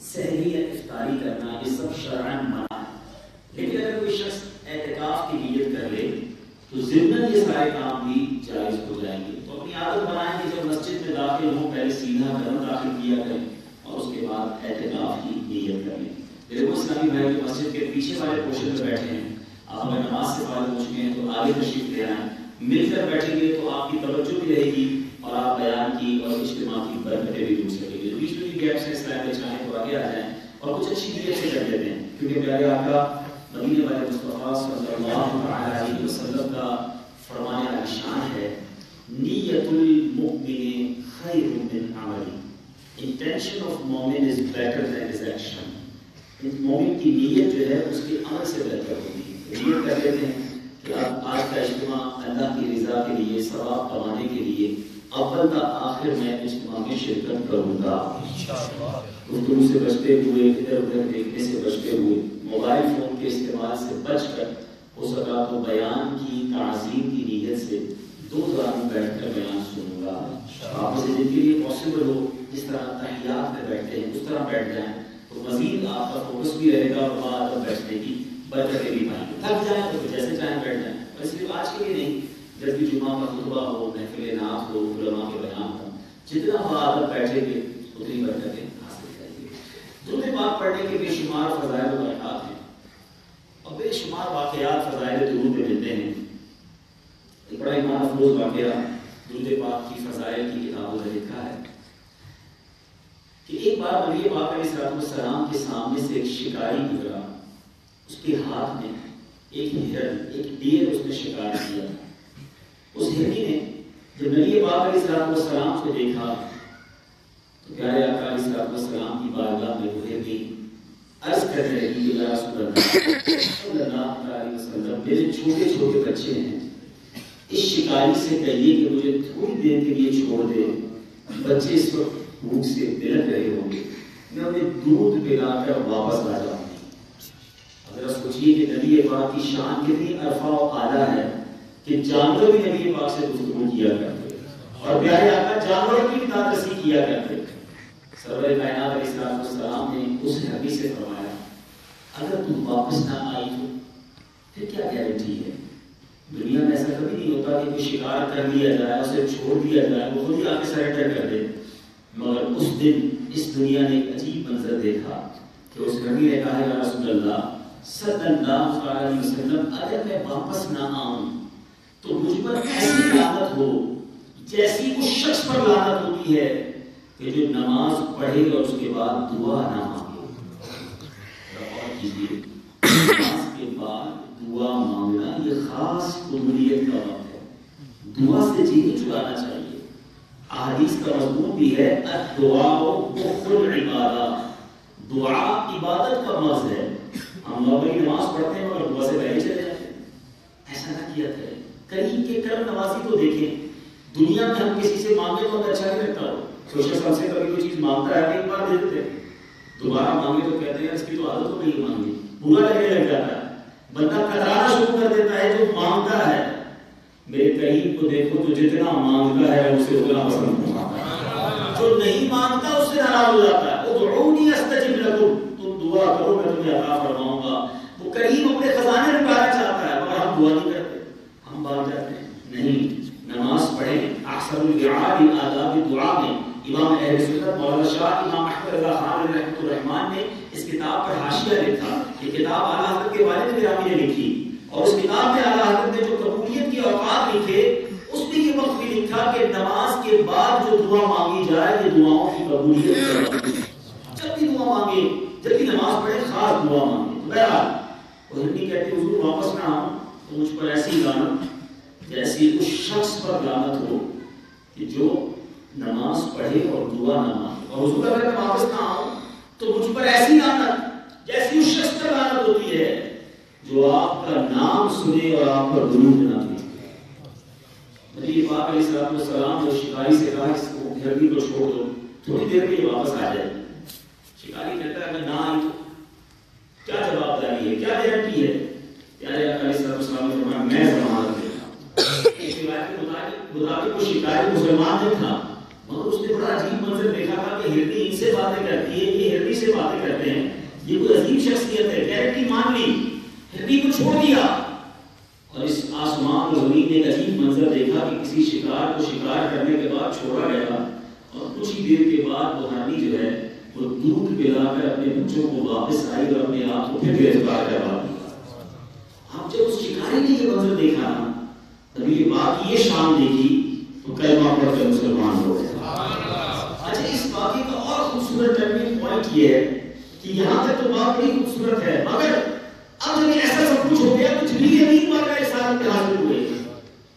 سحری یا افطاری کرنا یہ سب شرعاً منع ہے. لیکن اگر کوئی شخص اعتکاف کی نیت کر لے تو ضمن یہ سارے کام بھی جائز ہو جائیں گے. تو اپنی عادت بنائیں کہ جب مسجد میں داخل ہوں پہلے سیدھا قدم داخل کیا کریں اور اس کے بعد اعتکاف کی نیت کر لیں. میرے وہ اسلامی بھائی جو مسجد کے پیچھے والے پورشن میں بیٹھے ہیں، آپ اگر نماز سے فارغ ہو چکے ہیں تو آگے تشریف لے آئیں. مل کر بیٹھیں گے تو آپ کی توجہ بھی رہے گی اور آپ بیان کی اور اجتماع کی برکتیں بھی ڈھونڈ سکیں گے. بیچ میں بھی گیپس ہیں، اس طرح کے چاہیں تو آگے آ جائیں اور کچھ اچھی نیت سے کر لیتے ہیں، کیونکہ پیارے آقا مدینے والے مصطفیٰ صلی اللہ علیہ وسلم کا فرمانے کا نشان ہے نیت المؤمن خیر من عملی. Intention of مومن is better than his action. مومن کی نیت جو ہے اس کے عمل سے بہتر ہوتی ہے. نیت کر لیتے ہیں کہ اب آج کا اجتماع اللہ کی رضا کے لیے، ثواب کمانے کے لیے اول تا آخر میں اجتماع میں شرکت کروں گا. گفتگو سے بچتے ہوئے، ادھر ادھر دیکھنے سے بچتے ہوئے، موبائل فون کے استعمال سے بچ کر ہو سکا تو بیان کی تعظیم کی نیت سے 2 دوران بیٹھ کر بیان سنوں گا. آپ سے جن کے لیے پاسبل ہو جس طرح تحیات میں بیٹھتے ہیں اس طرح بیٹھ جائیں تو مزید آپ کا فوکس بھی رہے گا اور بعد بیٹھنے کی برکتیں بھی پائیں گے. تھک جائیں تو جیسے چاہیں بیٹھ جائیں، بس صرف آج کے لیے نہیں، جب بھی جمعہ کا خطبہ ہو، محفل نعت ہو، علماء کے بیان ہو، جتنا بعد بیٹھیں گے اتنی برکتیں حاصل کریں گے. درود پاک پڑھنے کے بے شمار فضائل و برکات ہیں اور بے شمار واقعات فضائل درود میں ملتے ہیں. ایک بڑا ایمان افروز واقعہ درود پاک کی فضائل کی کتابوں میں لکھا ہے کہ ایک بار نبی پاک علیہ السلام کے سامنے سے ایک شکاری گزرا. اس کے ہاتھ میں ایک ہرن، ایک ڈیر اس نے شکار کیا. اس ہرنی نے جب نبی پاک علیہ السلام کو دیکھا تو پیارے آقا علیہ السلام کی بارگاہ میں وہ ہرنی عرض کرنے لگی کہ یا رسول اللہ صلی اللہ علیہ وسلم، میرے چھوٹے چھوٹے بچے ہیں، اس شکاری سے کہیے کہ مجھے تھوڑی دیر کے لیے چھوڑ دے، بچے اس وقت بھوک سے بلک رہے ہوں گے، میں انہیں دودھ پلا کر واپس آ جاؤں گی. اگر سوچیے کہ نبی پاک کی شان کتنی عرفہ و اعلیٰ ہے کہ جانور بھی نبی پاک سے گفتگو کیا کرتے اور پیارے آقا جانوروں کی بھی تدریس کیا کرتے. سرور کائنات علیہ السلام نے اس نبی سے فرمایا اگر تم واپس نہ آئی تو پھر کیا گارنٹی ہے؟ دنیا میں ایسا کبھی نہیں ہوتا کہ کوئی شکار کر لیا جائے، اسے چھوڑ دیا جائے، وہ خود ہی آ کے سرنڈر کر دے. مگر اس دن اس دنیا نے ایک عجیب منظر دیکھا کہ اس نبی نے کہا یا رسول اللہ صلی اللہ علیہ وسلم، اگر میں واپس نہ آؤں تو مجھ پر ایسی لعنت ہو جیسی اس شخص پر لعنت ہوتی ہے کہ جو نماز پڑھے اور اس کے بعد دعا نہ مانگے. اور کیجیے نماز کے بعد دعا مانگنا یہ خاص قبولیت کا وقت ہے. دعا سے جی چلانا چاہیے. احادیث کا مضمون بھی ہے الدعاء مخ العبادہ، دعا عبادت کا مغز ہے. ہم نارملی نماز پڑھتے ہیں مگر دعا سے پہلے چلے جاتے ہیں. ایسا نہ کیا کریں. کہیں کے کرم نوازی کو دیکھیں. دنیا میں ہم کسی سے مانگے تو ہمیں اچھا نہیں لگتا ہو. سوشل ہم سے کبھی کوئی چیز مانگتا ہے ایک بار دے دیتے ہیں، دوبارہ مانگے تو کہتے ہیں اس کی تو عادت ہو نہیں مانگی، برا لگنے لگ جاتا ہے. بندہ کترانا شروع کر دیتا ہے جو مانگتا ہے. میرے قریب کو دیکھو تو جتنا مانگتا ہے اسے اتنا پسند ہوتا ہے، جو نہیں مانگتا اس سے ناراض ہو جاتا ہے. ادعونی استجب لکم، تم دعا کرو میں تمہیں عطا فرماؤں گا. وہ کریم اپنے خزانے نکالنا چاہتا ہے مگر ہم دعا نہیں کرتے، ہم بھاگ جاتے ہیں. نہیں، نماز پڑھیں. احسن الدعاء آداب دعا میں امام اہل سنت مولانا شاہ امام احمد رضا خان رحمۃ الرحمان نے اس کتاب پر حاشیہ لکھا. یہ کتاب اعلیٰ حضرت کے والد گرامی نے لکھی اور اس کتاب میں اعلیٰ حضرت نے جو قبولیت کے اوقات لکھے اس میں یہ وقت بھی لکھا کہ نماز کے بعد جو دعا مانگی جائے یہ دعاؤں کی قبولیت کا. جب بھی دعا مانگے، جب بھی نماز پڑھے خاص دعا مانگے. بہرحال وہ ہندی کہتے حضور واپس نہ آؤں تو مجھ پر ایسی لعنت جیسی اس شخص پر لعنت ہو کہ جو نماز پڑھے اور دعا نہ مانگے. اور حضور اگر میں واپس نہ آؤں تو مجھ پر ایسی لعنت جیسی اس شخص پر لعنت ہوتی ہے جو آپ کا نام سنے اور آپ پر درود نہ دے. نبی پاک علیہ السلام نے شکاری سے کہا اس کو ہرنی کو چھوڑ دو، تھوڑی دیر میں یہ واپس آ جائے. شکاری کہتا ہے اگر نہ آئی تو کیا جواب داری ہے، کیا گارنٹی ہے؟ پیارے آقا علیہ السلام نے فرمایا میں ضمانت دیتا ہوں. اس روایت کے مطابق وہ شکاری مسلمان نہیں تھا مگر اس نے بڑا عجیب منظر دیکھا تھا کہ ہردی ان سے باتیں کرتی ہے، یہ ہردی سے باتیں کرتے ہیں، یہ کوئی عظیم شخصیت ہے، گارنٹی مان لی، ہردی کو چھوڑ دیا، اور اس آسمان و زمین نے ایک عجیب منظر دیکھا کہ کسی شکار کو شکار کرنے کے بعد چھوڑا گیا، اور کچھ ہی دیر کے بعد وہ ہردی جو ہے وہ دودھ پلا کر اپنے بچوں کو واپس آئی اور اپنے آپ کو پھر گرفتار کروا دیا۔ آپ جب اس شکاری نے یہ منظر دیکھا نا، نبی پاک یہ شان دیکھی تو کلمہ پڑھ کر مسلمان ہو گئے۔ اچھا، اس واقعے کا اور خوبصورت ٹرننگ پوائنٹ یہ ہے کہ یہاں تک تو بات بڑی خوبصورت ہے، مگر اب جب ایسا سب کچھ ہو گیا تو جبریل امین پاک علیہ السلام پہ حاضر ہوئے۔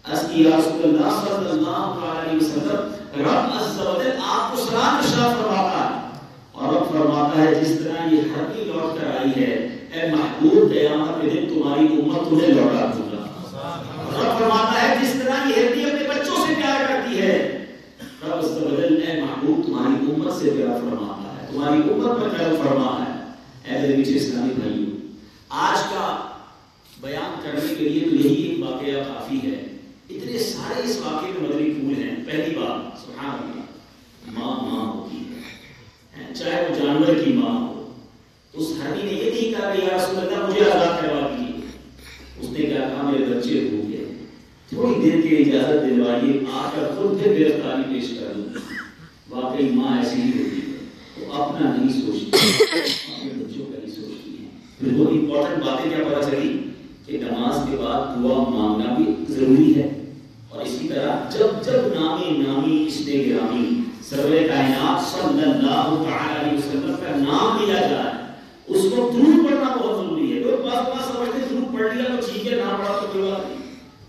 اس کی یا رسول اللہ صلی اللہ علیہ وسلم، رب عز و جل آپ کو سلام ارشاد فرماتا ہے، اور رب فرماتا ہے جس طرح یہ ہردی لوٹ کر آئی ہے، اے محبوب قیامت کے دن تمہاری امت تمہیں لوٹا دوں گا۔ رب فرماتا ہے جس طرح یہ ہردی اپنے بچوں سے پیار کرتی ہے، رب عز و جل اے محبوب تمہاری امت سے پیار فرماتا ہے، تمہاری امت پر کرم فرما ہے۔ اے میرے پیچھے اسلامی بھائیوں، آج کا بیان کرنے کے لیے تو یہی ایک واقعہ کافی ہے، اتنے سارے اس واقعے کے مدنی پھول ہیں۔ پہلی بات، سبحان اللہ، ماں ہوتی ہے، چاہے وہ جانور کی ماں ہو۔ اس ہردی نے یہ نہیں کہا کہ یا رسول اللہ مجھے آزاد کروا دیجیے، اس نے کہا میرے بچے ہو گئے، تھوڑی دیر کی اجازت دلوائیے، آ کر خود پھر گرفتاری پیش کر دوں۔ واقعی ماں ایسی ہی ہوتی ہے، وہ اپنا نہیں سوچتی، اپنے بچوں کا ہی سوچتی ہے۔ پھر وہ امپورٹنٹ باتیں کیا پتہ چلی کہ نماز کے بعد دعا مانگنا بھی ضروری ہے، اور اسی طرح جب نامی اس نے گرامی سرور کائنات صلی اللہ علیہ وسلم کا نام لیا جائے، اس کو درود پڑھنا بہت ضروری ہے۔ لوگ بات سمجھتے ہیں درود پڑھ لیا تو ٹھیک ہے، نہ پڑھا تو کوئی بات نہیں،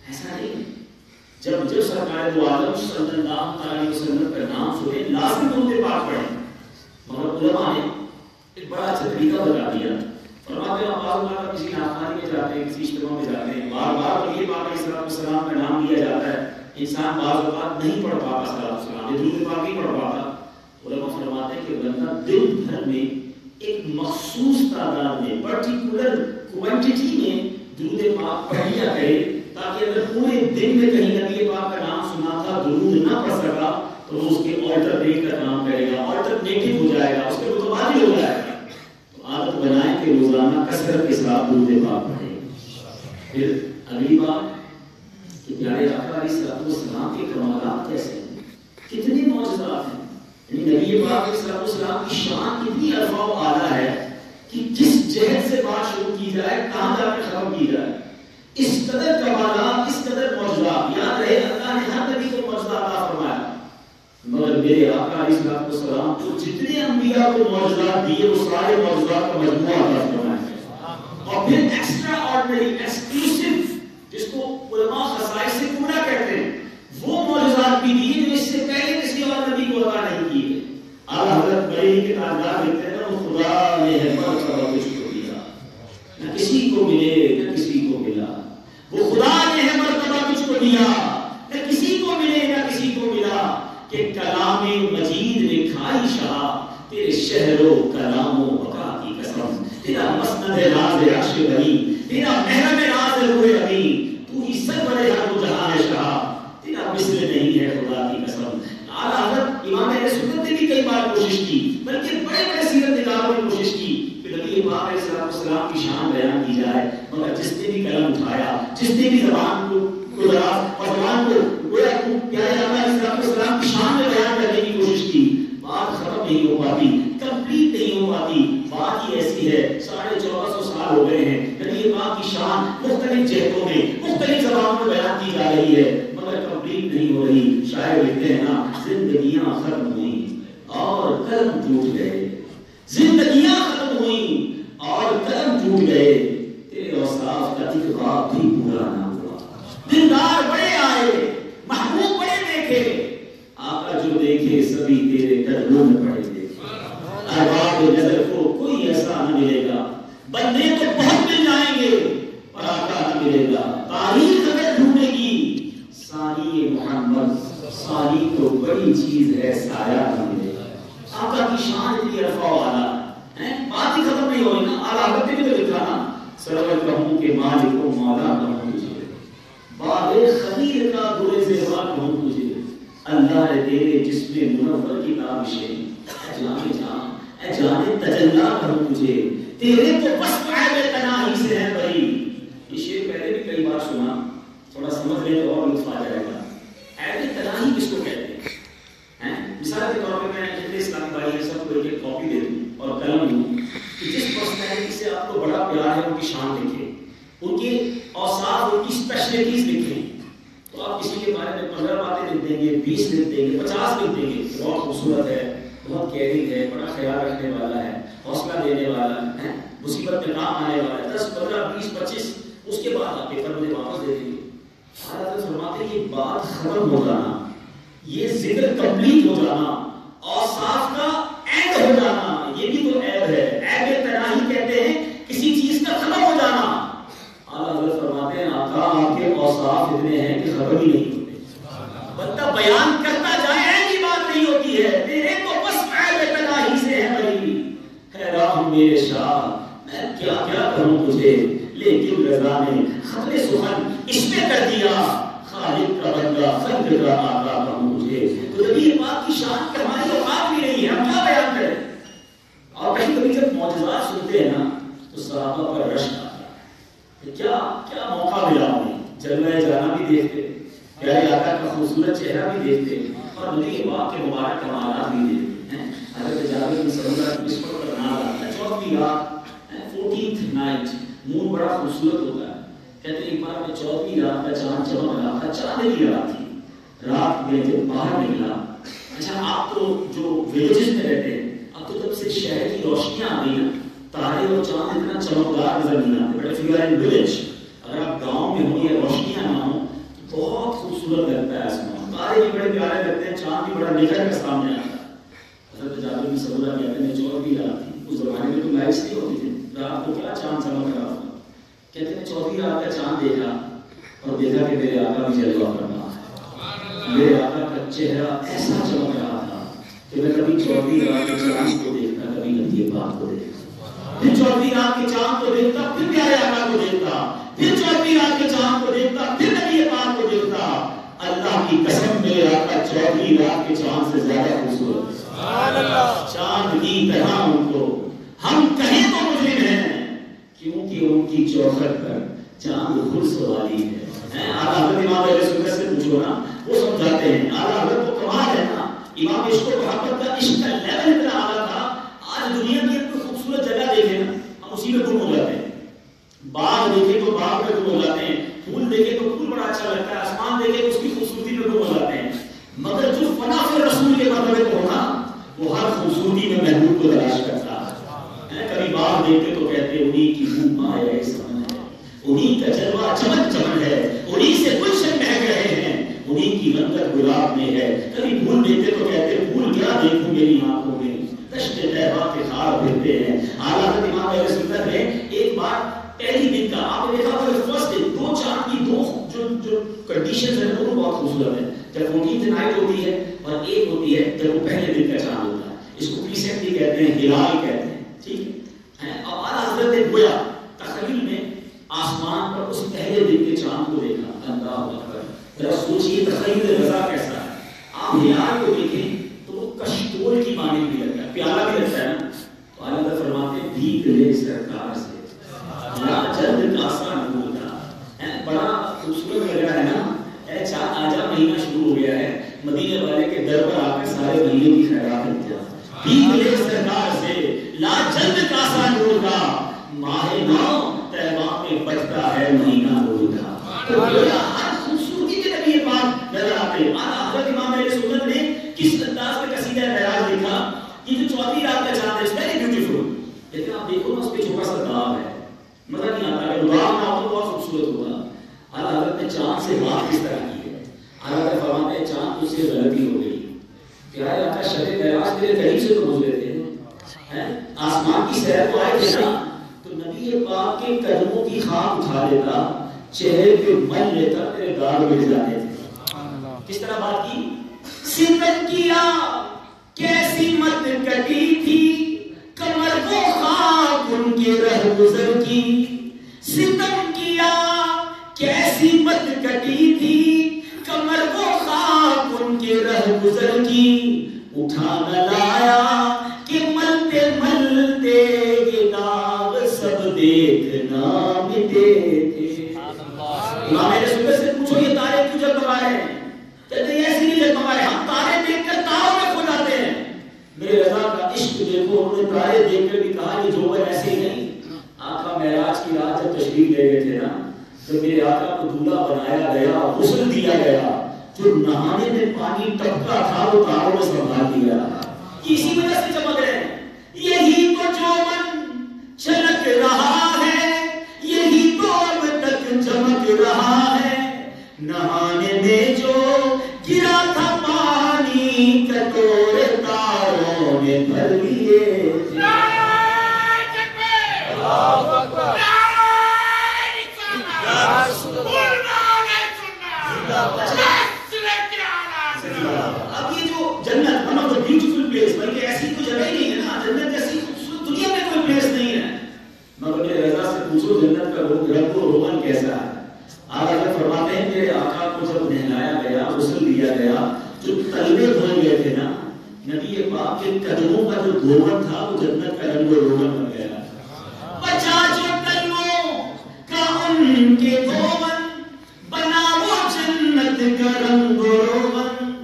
ایسا نہیں۔ جب سرکار دو عالم صلی اللہ علیہ وسلم کا نام سنے لازمی درود پاک پڑھیں، مگر علماء نے ایک بڑا اچھا طریقہ بتا دیا۔ فرماتے ہیں آپ کسی ناخوانی میں جاتے ہیں، کسی اجتماع میں جاتے ہیں، بار بار نبی پاک علیہ السلام کا نام لیا جاتا ہے، انسان بعض اوقات نہیں پڑھ پاتا سلام یہ درود پاک نہیں پڑھ پاتا۔ علماء فرماتے ہیں کہ بندہ دن بھر میں ایک مخصوص تعداد میں، پرٹیکولر کوانٹٹی میں درود پاک پڑھ لیا کرے، تاکہ اگر پورے دن میں کہیں نبی پاک کا نام سنا تھا درود نہ پڑھ سکا تو وہ اس کے آلٹرنیٹ کا کام کرے گا، آلٹرنیٹو ہو جائے گا، اس کے متبادل ہو جائے گا۔ تو عادت بنائیں کہ روزانہ کثرت کے ساتھ درود پاک پڑھیں۔ پھر اگلی بات کہ پیارے آقا علیہ السلام کے کمالات کیسے ہیں، کتنے معجزات ہیں، یعنی نبی پاک علیہ السلام کی شان کتنی ارفع و اعلیٰ ہے کہ جس جہت سے بات شروع کی جائے کہاں جا کر ختم کی جائے، اس قدر کمالات، اس قدر معجزات۔ یاد رہے اللہ نے ہر نبی کو معجزہ عطا فرمایا، مگر میرے آقا علیہ السلام کو جتنے انبیاء کو معجزات دیے وہ سارے معجزات کا مجموعہ عطا فرمایا، اور پھر ایکسٹرا آرڈنری، ایکسکلوسیو، جس کو علماء خصائص سے پورا کہتے ہیں، وہ معجزات بھی دیے جو اس سے پہلے کسی اور نبی کو عطا نہیں کیے۔ اعلیٰ حضرت بریلوی کے تاجدار لکھتے ہیں وہ خدا نے ہے مرتبہ تجھ کو دیا، نہ کسی کو ملے نہ کسی کو ملا، وہ خدا نے ہے مرتبہ تجھ کو دیا، نہ کسی کو ملے نہ کسی کو ملا، کہ کلام مجید نے کھائی شاہ تیرے شہر و کلام و بقا کی قسم، تیرا مسند راز عرش بنی، تیرا محرم راز روح امین، تو ہی سرور ہر جہاں شاہ، تیرا مثل نہیں ہے خدا کی قسم۔ اعلیٰ حضرت امام اہل سنت نے بھی کئی بار کوشش کی، بلکہ بڑے بڑے سیرت نگاروں نے کوشش کی کہ نبی پاک علیہ السلام کی شان بیان کی جائے، مگر جس نے بھی قلم اٹھایا، جس نے بھی زبان کو دراز اور زبان کو گویا کو پیارے آقا علیہ السلام کی شان میں بیان کرنے کی کوشش کی، بات ختم نہیں ہو پاتی، کمپلیٹ نہیں ہو پاتی۔ بات ہی ایسی ہے 1450 سال ہو گئے ہیں، نبی پاک کی شان مختلف جہتوں میں مختلف زبانوں میں بیان کی جا رہی ہے، مگر کمپلیٹ نہیں ہو رہی۔ شاعر لکھتے ہیں نا، زندگیاں ختم ہوئیں اور قلم ٹوٹ گئے، زندگیاں ختم ہوئیں اور قلم ٹوٹ گئے، تیرے اوصاف کا ایک باب بھی پورا نہ ہوا۔ دیندار بڑے آئے، محبوب بڑے دیکھے، آقا جو دیکھے سبھی تیرے قدموں میں پڑے دیکھے۔ ارباب نظر کو کوئی ایسا نہ ملے گا، بندے تو بہت مل جائیں گے اور آقا نہ ملے گا۔ تاریخ اگر ڈھونڈے گی ثانی محمد، ثانی تو بڑی چیز ہے، سایہ نہ ملے گا۔ آقا کی شان اتنی ارفع و اعلیٰ ہے، بات ہی ختم نہیں ہوئی نا۔ اعلیٰ حضرت نے بھی لکھا نا، سرور کہوں کہ مالک و مولا کہوں تجھے، باغ خمیر کا گل زیبا کہوں تجھے، اللہ ہے تیرے جسم منور کی تابشیں، جانے جان اے جانے تجلا کروں تجھے تیرے تو وصف عیب تنہائی سے ہے بری. یہ شعر پہلے بھی کئی بار سنا, تھوڑا سمجھ لیں تو اور لطف آ جائے گا. عیب تنہائی کس کو کہتے ہیں؟ مثال کے طور پہ میں جتنے اسلامی بھائی ہیں سب کو ایک کاپی دے دوں اور قلم دوں کہ جس پرسنالٹی سے آپ کو بڑا پیار ہے ان کی شان لکھیں, ان کے اوصاف, ان کی اسپیشلٹیز لکھیں. تو آپ کسی کے بارے میں 15 باتیں لکھ دیں گے, 20 لکھ دیں گے, 50 لکھ دیں گے. بہت خوبصورت ہے, بہت کیئرنگ ہے, بڑا خیال رکھنے والا ہے, حوصلہ دینے والا ہے, مصیبت میں کام آنے والا ہے. 10 15 20 25 اس کے بعد آپ پیپر مجھے واپس دے دیں گے. حضرت فرماتے ہیں یہ بات ختم ہو جانا, یہ ذکر کمپلیٹ ہو جانا, اوصاف کا عیب ہو جانا, یہ بھی تو عیب ہے. عیب تنہائی کہتے ہیں کسی چیز کا ختم ہو جانا. حضرت فرماتے ہیں آقا آپ کے اوصاف اتنے ہیں کہ ختم ہی نہیں ہوتے. بندہ بیان کرتا جائے ایسی بات نہیں ہوتی ہے. تیرے تو بس عیب تنہائی سے ہے بری. ہے راہ میرے شاہ میں کیا کیا کروں تجھے, لیکن رضا نے ختم سخن اس پہ کر دیا. خالق کا بندہ خلق کا آقا کہوں تجھے. تو جب یہ بات کی شان کہ ہماری اوقات بھی نہیں ہے, ہم کیا بیان کریں. اور کبھی کبھی جب معجزات سنتے ہیں نا تو صحابہ پر رشک آتا ہے. کیا کیا موقع ملا ہمیں, جلوہ جانا بھی دیکھتے, پیارے آقا کا خوبصورت چہرہ بھی دیکھتے, اور نبی پاک کے مبارک کمالات بھی دیکھتے ہیں. حضرت جابر بن سمرہ اس پر نام آتا ہے. 14ویں رات 14th night, مون بڑا خوبصورت ہوتا ہے. کہتے ہیں ایک بار میں 14ویں رات کا چاند چمک رہا تھا. چاندنی رات تھی, رات میں جب باہر نکلا. اچھا آپ تو جو ولیجز میں رہتے ہیں, اب تو جب سے شہر کی روشنیاں آ گئی نا, تارے اور چاند اتنا چمکدار نظر نہیں آتے. But if you are in village, اگر آپ گاؤں میں ہوں یا روشنیاں نہ ہوں تو بہت خوبصورت لگتا ہے آسمان. تارے بھی بڑے پیارے لگتے ہیں, چاند بھی بڑا نکھر کر سامنے آتا ہے. حضرت جابر بن سمرہ کہتے ہیں 14ویں رات تھی. اس زمانے میں تو لائٹس نہیں ہوتی تھی, رات کو کیا چاند چمک رہا تھا. کہتے ہیں 14ویں رات کا چاند دیکھا اور دیکھا کہ میرے آقا بھی جلوہ کر رہا ہے. میرے آقا کا چہرہ ایسا چمک رہا تھا کہ میں کبھی 14ویں رات کے چاند کو دیکھتا, کبھی نبی پاک کو دیکھتا, پھر 14ویں رات کے چاند کو دیکھتا, پھر پیارے آقا کو دیکھتا, پھر 14ویں رات کے چاند کو دیکھتا, پھر نبی پاک کو دیکھتا. اللہ کی قسم میرے آقا 14ویں رات کے چاند سے زیادہ خوبصورت ہے. چاند کی طرح ان کو ہم کہیں تو مجرم ہیں, کیونکہ ان کی چوکھٹ پر چاند خود سوالی ہے. اعلیٰ حضرت امام اہل سنت سے پوچھو نا, وہ سمجھاتے ہیں. اعلیٰ حضرت کو کمال ہے نا, امام عشق و محبت کا عشق کا لیول اتنا اعلیٰ تھا. آج دنیا کی کوئی خوبصورت جگہ دیکھے نا, ہم اسی میں گم ہو جاتے ہیں. باغ دیکھے تو باغ میں گم ہو جاتے ہیں, پھول دیکھے تو پھول بڑا اچھا لگتا ہے, آسمان دیکھے تو اس کی خوبصورتی میں گم ہو جاتے ہیں. مگر جو فنا فی رسول کے مرتبے کو ہونا, وہ ہر خوبصورتی میں محبوب کو تلاش کرتا ہے. کبھی باغ دیکھتے تو کہتے انہی کی بو مائے سمن ہے, انہی کا جلوہ چمک چمن ہے, انہی سے گلشن مہک رہے ہیں, انہی کی رنگت گلاب میں ہے. کبھی پھول دیکھتے تو کہتے پھول کیا دیکھوں میری آنکھوں میں, دشت طیبہ کے خار پھرتے ہیں. اعلیٰ حضرت امام اہل سنت نے ایک بار پہلی دن کا آپ نے دیکھا ہوگا, فرسٹ ڈے, دو چاند کی دو جو کنڈیشنز ہیں وہ بہت خوبصورت ہیں. جب 14th نائٹ ہوتی ہے اور ایک ہوتی ہے جب وہ پہلے دن کا چاند ہوتا ہے, اس کو کریسنٹ کہتے ہیں, ہلال کہتے ہیں. ٹھیک ہے. اب اعلیٰ حضرت نے گویا تخیل میں آسمان پر اس پہلے دن کے چاند کو دیکھا. اللہ اکبر, ذرا سوچیے تخیل رضا کیسا ہے. آپ ہلال کو دیکھیں تو وہ کشتول کی مانند بھی لگتا ہے, پیارا بھی لگتا ہے نا. تو اعلیٰ حضرت فرماتے ہیں بھیگ لے سرکار سے جلد کاسا نور کا. بڑا خوبصورت لگ رہا ہے نا, آجا مہینہ شروع ہو گیا ہے, مدینے والے کے در پر آ کر سارے مہینے کی خیرات کرتے ہیں. بھیگ لے سرکار سے لا جلد کاسا نور کا, ماہ نو طیبہ میں بچتا ہے مہینہ نور کا. تو ہر خوبصورتی کے نبی پاک نظر آتے ہیں. حضرت امام اہل سنت نے کس انداز میں قصیدہ معراج لکھا. یہ جو 14ویں رات کا چاند ہے, ویری بیوٹیفل, لیکن آپ دیکھو نا اس پہ چھوٹا سا داغ ہے, مزہ نہیں آتا. اگر داغ نہ ہو تو بہت خوبصورت ہوگا. اعلیٰ حضرت نے چاند سے بات کس طرح کی ہے. اعلیٰ حضرت فرماتے ہیں چاند اس سے غلطی ہو گئی. پیارے آقا شب معراج میرے قریب سے تو گزرے تھے, آسمان کی سیر کو آئے تھے نا, تو نبی پاک کے قدموں کی خاک اٹھا لیتا, چہرے پہ مل لیتا, میرے داغ مل جاتے تھے. کس طرح بات کی. ستم کیا کیسی مت کٹی تھی, کمر کو خاک ان کے رہ گزر کی. ستم کیا کیسی مت کٹی تھی, کمر کو خاک ان کے رہ گزر کی. اٹھا نہ لایا ایک نام دے تھے. امام اہل سنت سے پوچھو یہ تارے کیوں جگمگائے ہیں؟ کہتے ہیں ایسے نہیں جگمگائے، ہم تارے دیکھ کر تاروں میں کھو جاتے ہیں. میرے رضا کا عشق دیکھو، انہوں نے تارے دیکھ کر بھی کہا یہ جو ایسے ہی نہیں. آقا معراج کی رات جب تشریف لے گئے تھے نا، جب میرے آقا کو دولہا بنایا گیا، غسل دیا گیا، جو نہانے میں پانی ٹپکا تھا وہ تاروں میں سنبھال دیا. اسی وجہ سے چمک رہے ہیں. یہی تو جو من چھلک رہا ہے، یہی تو اب تک چمک رہا ہے. نہانے میں جو گرا تھا پانی، کٹورے تاروں میں بھر لیے. اب یہ جو جنت one of the beautiful place, بلکہ ایسی کوئی جگہ ہی نہیں ہے نا، جنت جیسی خوبصورت دنیا میں کوئی پلیس نہیں ہے. مگر میرے رضا سے پوچھو جنت کا رنگ و روغن کیسا ہے. آج حضرت فرماتے ہیں میرے آقا کو جب نہلایا گیا، غسل دیا گیا، جو تلوے دھوئے گئے تھے نا، نبی پاک کے قدموں کا جو دھون تھا وہ جنت کا رنگ و روغن بن گیا. بچا جو تلووں کا ان کے دھون، بنا وہ جنت کا رنگ و روغن.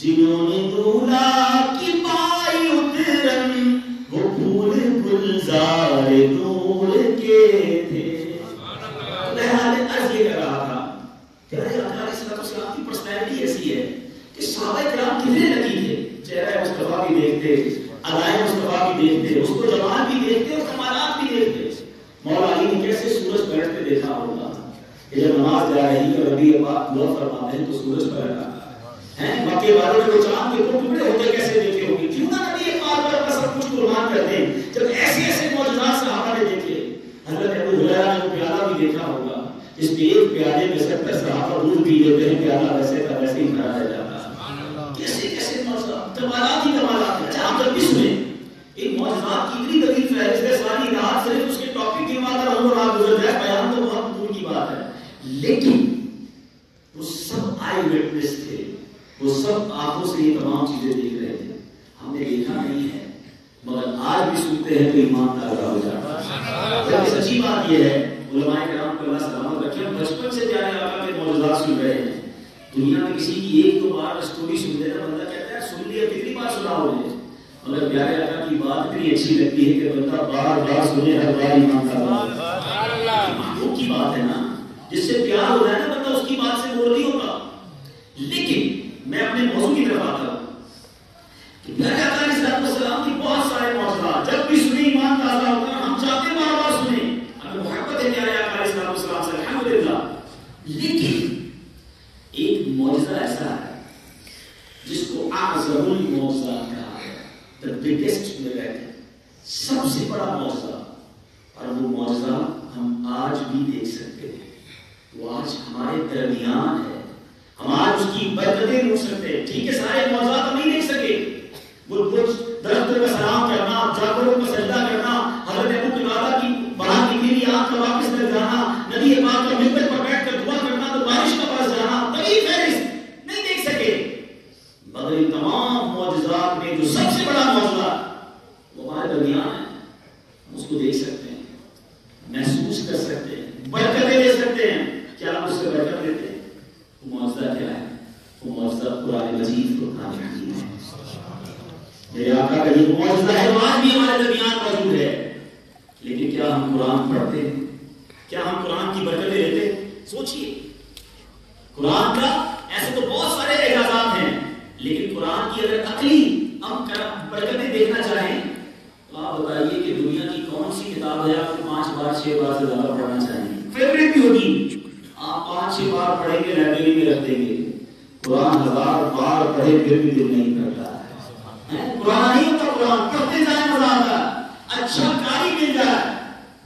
جنہوں نے دولہا کی پائی اترن، وہ پھول گلزار نور کے تھے. بہرحال عرض یہ کر رہا تھا کہ ارے آقا علیہ السلام کی پرسنالٹی ایسی ہے کہ صحابہ کرام کتنے لطیف تھے. چہرہ مصطفیٰ بھی دیکھتے، ادائے مصطفیٰ بھی دیکھتے، اس کو جمال بھی دیکھتے اور کمالات بھی دیکھتے. مولا علی نے کیسے سورج پلٹتے دیکھا ہوگا کہ جب نماز جا رہی ہے نبی پاک دعا فرماتے ہیں تو سورج پلٹا ہے. مکے والوں نے وہ چاند کے دو ٹکڑے ہوتے کیسے دیکھے ہوں گے. کیوں نہ نبی پاک پر اپنا سب کچھ قربان کر دیں جب ایسے ایسے معجزات صحابہ نے دیکھے. حضرت ابو ہریرہ نے وہ پیالہ بھی دیکھا ہوگا جس میں ایک پیالے میں 70 صحابہ دودھ پی لیتے ہیں، پیالہ ویسے کا ویسے ہی بھرا رہ جاتا ہے. کیسے کیسے معجزات، کمالات ہی کمالات. اچھا آپ جب بھی سنیں ایک معجزات کی اتنی طویل فہرست ہے، ساری رات صرف اس کے ٹاپک گنوا کر ہم رات گزر جائے، بیان تو بہت دور کی بات ہے. لیکن وہ سب آئی وٹنس تھے، وہ سب آنکھوں سے یہ تمام چیزیں دیکھ رہے تھے. ہم نے دیکھا نہیں ہے مگر آج بھی سنتے ہیں تو ایمان تازہ ہو جاتا ہے. سچی بات یہ ہے، علماء کرام کو اللہ سلامت رکھے، ہم بچپن سے پیارے آقا کے معجزات سن رہے ہیں. دنیا میں کسی کی ایک دو بار اسٹوری سن لینا بندہ کہتا ہے سن لیا کتنی بار سنا ہو جائے، مگر پیارے آقا کی بات اتنی اچھی لگتی ہے کہ بندہ بار بار سنے، ہر بار ایمان تازہ. محبوب کی بات ہے نا، جس سے پیار ہو جائے نا بندہ اس کی بات سے بور نہیں ہوتا. لیکن میں اپنے موضوع کی طرف آتا ہوں کہ پیارے آقا علیہ السلام کی بہت سارے معجزات جب بھی سنی ایمان تازہ ہوتا ہے. ہم چاہتے بار بار سنیں، ہمیں محبت ہے پیارے آقا علیہ السلام سے الحمدللہ. لیکن ایک معجزہ ایسا ہے جس کو اعظم المعجزات کہا ہے، the biggest miracle، سب سے بڑا معجزہ. اور وہ معجزہ ہم آج بھی دیکھ سکتے ہیں، وہ آج ہمارے درمیان ہے، ہم آج اس کی برکتیں لوٹ سکتے ہیں. ٹھیک ہے سارے معجزات ہم نہیں دیکھ سکے، وہ درختوں کا سلام کرنا، جانوروں کو سجدہ کرنا، حضرت ابو قلابہ کی باہر نکلی ہوئی آنکھ کا واپس لگ جانا، نبی پاک کا منبر پر بیٹھ کر دعا کرنا تو بارش کا برس جانا، کبھی فہرست نہیں دیکھ سکے. مگر ان تمام معجزات میں جو سب سے بڑا معجزہ وہ ہمارے درمیان ہے، ہم اس کو دیکھ سکتے ہیں، محسوس کر سکتے ہیں، برکتیں لے سکتے ہیں. کیا آپ اس سے برکت لیتے ہیں؟ وہ معجزہ کیا ہے؟ وہ معجزہ قرآن مجید کو قرآن حکیم ہے. میرے آقا کا یہ معجزہ ہے، آج بھی ہمارے درمیان موجود ہے. لیکن کیا ہم قرآن پڑھتے ہیں؟ کیا ہم قرآن کی برکتیں لیتے ہیں؟ سوچئے، قرآن کا ایسے تو بہت سارے اعجازات ہیں، لیکن قرآن کی اگر عقلی ہم برکتیں دیکھنا چاہیں تو آپ بتائیے کہ دنیا کی کون سی کتاب ہے آپ کو 5 بار 6 بار سے زیادہ پڑھنا چاہیے؟ فیوریٹ بھی ہوگی، آپ 5-6 بار پڑھیں گے، لائبریری میں رکھ دیں گے. قرآن 1000 بار پڑھے پھر بھی دل نہیں کرتا ہے. قرآن نہیں ہوتا، قرآن پڑھتے جائیں مزہ آتا ہے، اچھا قاری مل جائے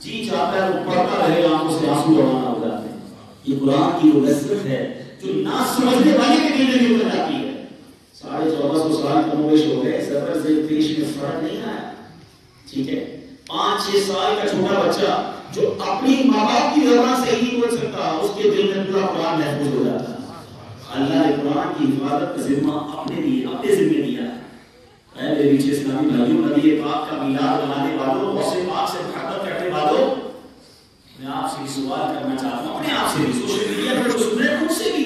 جی چاہتا ہے وہ پڑھتا رہے، آنکھوں سے آنسو روانہ ہو جاتے ہیں. یہ قرآن کی وہ لذت ہے جو نہ سمجھنے والے کے دل میں اتر جاتی ہے. 1450 سال کم و بیش ہو گئے، سفر سے پیش میں فرق نہیں آیا. ٹھیک ہے، 5-6 سال کا چھوٹا بچہ جو اپنی ماں باپ کی زبان سے ہی نہیں بول سکتا، اس کے دل میں پورا قرآن محفوظ ہو جاتا ہے. اللہ نے قرآن کی حفاظت کا ذمہ اپنے ذمہ دیا ہے. اے میرے پیچھے اسلامی بھائیوں، نبی پاک کا میلاد منانے والوں، غوث پاک سے محبت کرنے والوں، سوال کرنا چاہتا ہوں اپنے آپ سے بھی، سوشل میڈیا پر سن رہے ہیں خود سے بھی،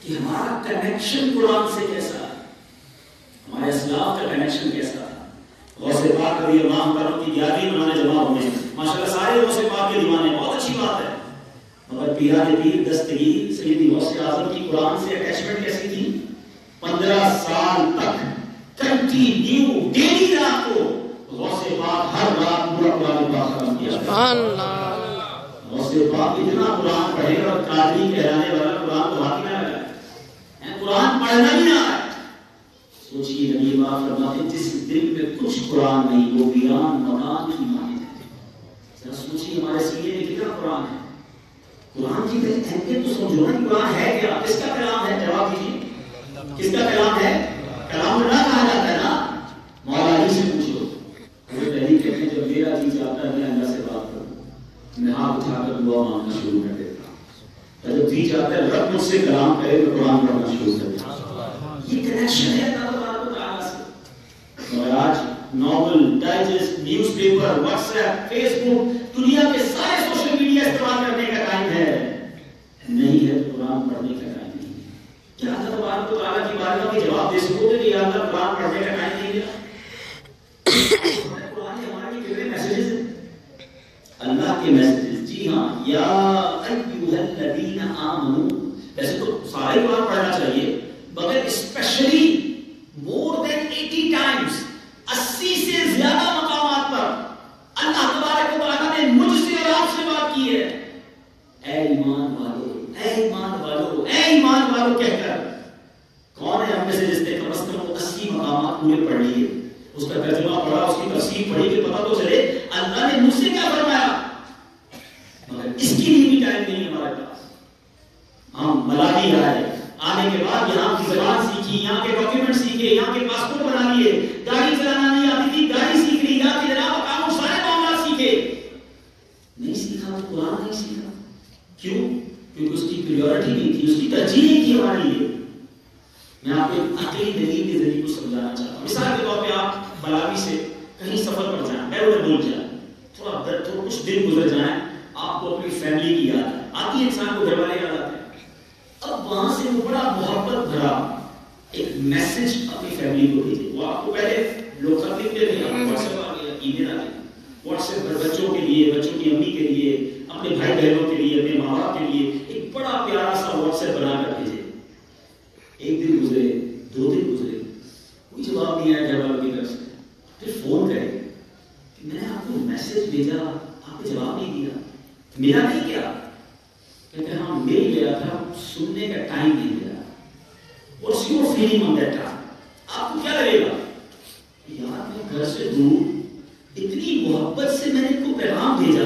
کہ ہمارا کنیکشن قرآن سے کیسا ہے، ہمارے اسلاف کا کنیکشن کیسا ہے. غوث پاک رضی اللہ عنہ کی 11ویں منانے جمع ہوئے ہیں، ماشاءاللہ سارے غوث پاک کے دیوانے، بہت اچھی بات ہے. مگر پیران پیر دستگیر سیدی غوث اعظم کی قرآن سے اٹیچمنٹ کیسی تھی؟ 15 سال تک کنٹینیو ڈیلی رات کو غوث پاک ہر رات پورا قرآن پاک ختم کیا. سبحان اللہ. غوث پاک اتنا قرآن پڑھے اور قادری کہلانے والا قرآن تو ہاتھ نہ لگا، قرآن پڑھنا بھی نہ آئے. سوچیے نبی پاک فرماتے ہیں جس دل میں کچھ قرآن نہیں وہ ویران مکان کی مانند ہے. ذرا سوچیے ہمارے سینے میں کتنا قرآن ہے. قرآن کی اہمیت تو سمجھو نا، قرآن ہے کیا، کس کا کلام ہے؟ جواب دیجیے، کس کا کلام ہے؟ کلام اللہ کہا جاتا ہے نا. مولا علی سے پوچھو، وہ پہلی کہتے ہیں جب میرا جی چاہتا ہے میں اللہ سے بات کروں، میں ہاتھ اٹھا کر دعا مانگنا شروع کر دیتا ہوں. جب جی چاہتا ہے رب مجھ سے کلام کرے تو قرآن پڑھنا شروع کر دیتا ہوں. یہ کنیکشن ہے اللہ تبارک و تعالیٰ سے. اور آج novel, digest, newspaper, WhatsApp, Facebook, دنیا کے سارے سوشل میڈیا استعمال کرنے کا ٹائم ہے، نہیں ہے تو قرآن پڑھنے کا ٹائم نہیں ہے. کیا اللہ تبارک و تعالیٰ کی بارگاہ میں جواب دے سکو گے کہ یا اللہ قرآن پڑھنے کا ٹائم نہیں ملا؟ قرآن ہمارے کتنے میسیجز ہیں، اللہ کے میسیجز. جی ہاں، یا ایھا الذین آمنو، ویسے تو سارے قرآن پڑھنا چاہیے مگر اسپیشلی مور دین 80 ٹائمز، 80 سے زیادہ مقامات پر اللہ تبارک و تعالیٰ نے مجھ سے اور آپ سے بات کی ہے. اے ایمان والو، اے ایمان والو، اے ایمان والو کہہ کر. کون ہے ہم میں سے جس نے کم از کم 80 مقامات پورے پڑھ لیے، اس کا ترجمہ پڑھا، اس کی تفسیر پڑھی کہ پتہ تو چلے اللہ نے مجھ سے کیا فرمایا. مگر اس کے لیے بھی ٹائم نہیں ہمارے پاس. ہم ملاقی آئے، آنے کے بعد یہاں کی زبان سیکھی، یہاں کے ڈاکیومنٹ سیکھے، یہاں کے پاسپورٹ بنا لیے، گاڑی چلانا نہیں آتی تھی گاڑی سیکھ لی، یہاں کے جناب کام سارے معاملات سیکھے. نہیں سیکھا تو قرآن نہیں سیکھا. کیوں؟ کیونکہ اس کی پریورٹی نہیں تھی، اس کی ترجیح نہیں تھی ہمارے لیے. میں آپ کو ایک عقلی دلیل کے ذریعے کو سمجھانا چاہتا ہوں. مثال کے طور پہ آپ بلاوی سے کہیں سفر پر جائیں، بیرون ملک جائیں، تھوڑا کچھ دن گزر جائیں، آپ کو اپنی فیملی کی یاد آتی ہے، انسان کو گھر والے یاد آتے ہیں. اب وہاں سے وہ بڑا محبت بھرا ایک میسج اپنی فیملی کو بھیجے. وہ آپ کو پہلے لوگ خط لکھتے تھے، واٹس ایپ آ گیا، ای میل آ گئی. واٹس ایپ پر بچوں کے لیے، بچوں کی امی کے لیے، اپنے بھائی بہنوں کے لیے، اپنے ماں باپ کے لیے ایک بڑا پیارا سا واٹس ایپ بنا کر بھیجے. ایک دن گزرے، 2 دن گزرے، کوئی جواب نہیں آیا گھر والوں کی طرف سے. پھر فون کرے کہ میں نے آپ کو میسج بھیجا، آپ نے جواب نہیں دیا، ملا نہیں کیا؟ کہتے ہیں ہاں مل گیا تھا، سننے کا ٹائم نہیں ملا. What's your feeling on that time؟ آپ کو کیا لگے گا؟ یار میں گھر سے دور اتنی محبت سے میں نے ان کو پیغام بھیجا،